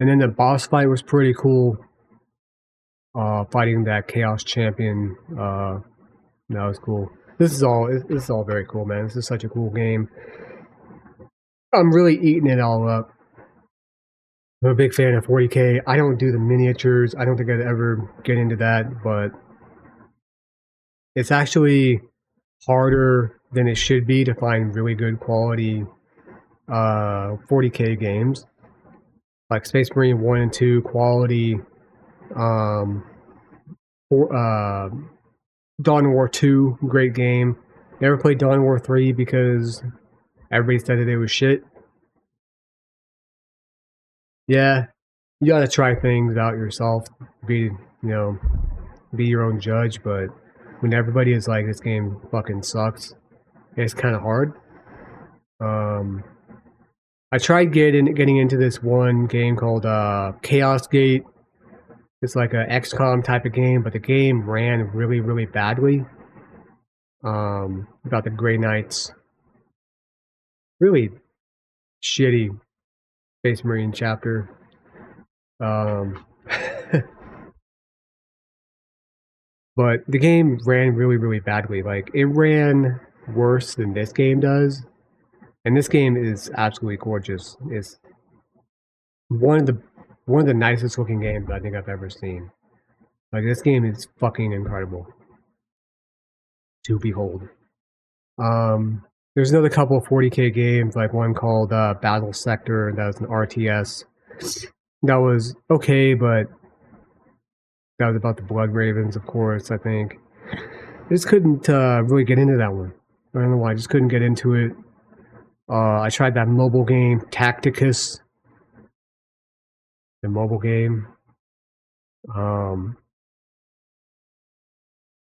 A: And then the boss fight was pretty cool. Fighting that Chaos Champion. That was cool. This is all very cool, man. This is such a cool game. I'm really eating it all up. I'm a big fan of 40K. I don't do the miniatures. I don't think I'd ever get into that, but it's actually harder than it should be to find really good quality 40K games. Like Space Marine 1 and 2 quality. Dawn War 2, great game. Never played Dawn War 3 because everybody said that it was shit. Yeah, you gotta try things out yourself. Be your own judge. But when everybody is like, this game fucking sucks, it's kind of hard. I tried getting into this one game called Chaos Gate. It's like a XCOM type of game, but the game ran really, really badly. About the Grey Knights. Really shitty Space Marine chapter. But the game ran really, really badly. Like, it ran worse than this game does. And this game is absolutely gorgeous. It's one of the nicest looking games I think I've ever seen. Like, this game is fucking incredible to behold. There's another couple of 40K games, like one called Battle Sector, that was an RTS. That was okay, but that was about the Blood Ravens, of course, I think. I just couldn't really get into that one. I don't know why, I just couldn't get into it. I tried that mobile game, Tacticus. The mobile game.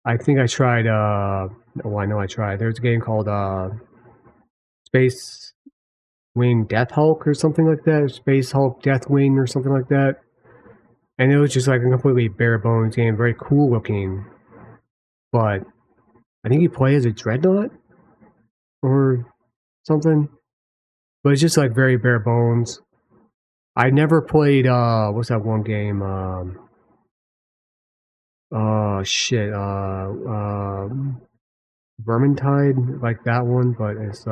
A: I think I tried, I know I tried. There's a game called Space Wing Death Hulk or something like that. Space Hulk Deathwing or something like that. And it was just like a completely bare bones game, very cool looking. But I think you play as a dreadnought or something. But it's just like very bare bones. I never played what's that one game? Vermintide, like that one, but it's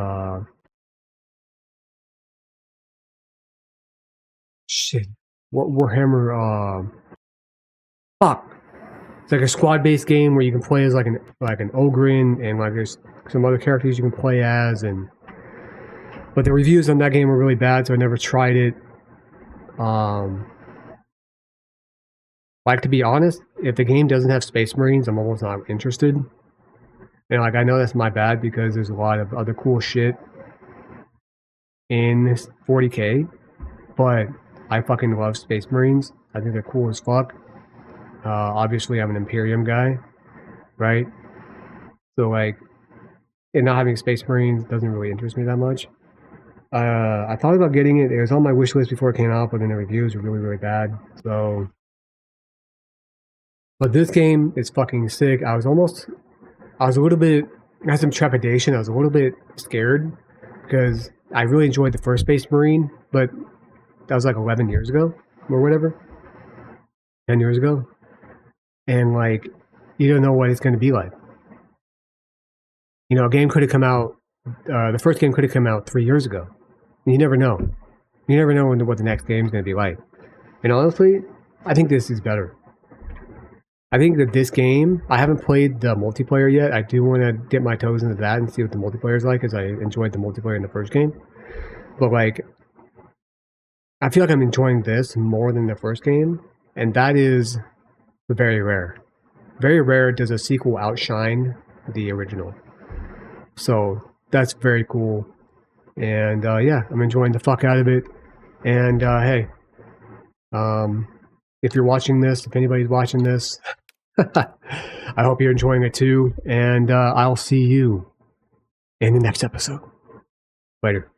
A: what Warhammer fuck. It's like a squad-based game where you can play as like an Ogrin, and like there's some other characters you can play as, but the reviews on that game were really bad, so I never tried it. Like, to be honest, if the game doesn't have Space Marines, I'm almost not interested. And like, I know that's my bad because there's a lot of other cool shit in 40K, but I fucking love Space Marines. I think they're cool as fuck. Obviously, I'm an Imperium guy, right? So like, and not having Space Marines doesn't really interest me that much. I thought about getting it. It was on my wish list before it came out, but then the reviews were really, really bad. So, but this game is fucking sick. I was a little bit, I had some trepidation. I was a little bit scared because I really enjoyed the first Space Marine, but that was like 11 years ago or whatever, 10 years ago. And like, you don't know what it's going to be like. You know, a game could have come out, the first game could have come out 3 years ago. You never know. You never know what the next game is going to be like. And honestly, I think this is better. I think that this game, I haven't played the multiplayer yet. I do want to dip my toes into that and see what the multiplayer is like, because I enjoyed the multiplayer in the first game. But like, I feel like I'm enjoying this more than the first game, and that is very rare. Very rare does a sequel outshine the original. So that's very cool. And yeah, I'm enjoying the fuck out of it. And hey, if you're watching this, if anybody's watching this, I hope you're enjoying it too. And I'll see you in the next episode. Later.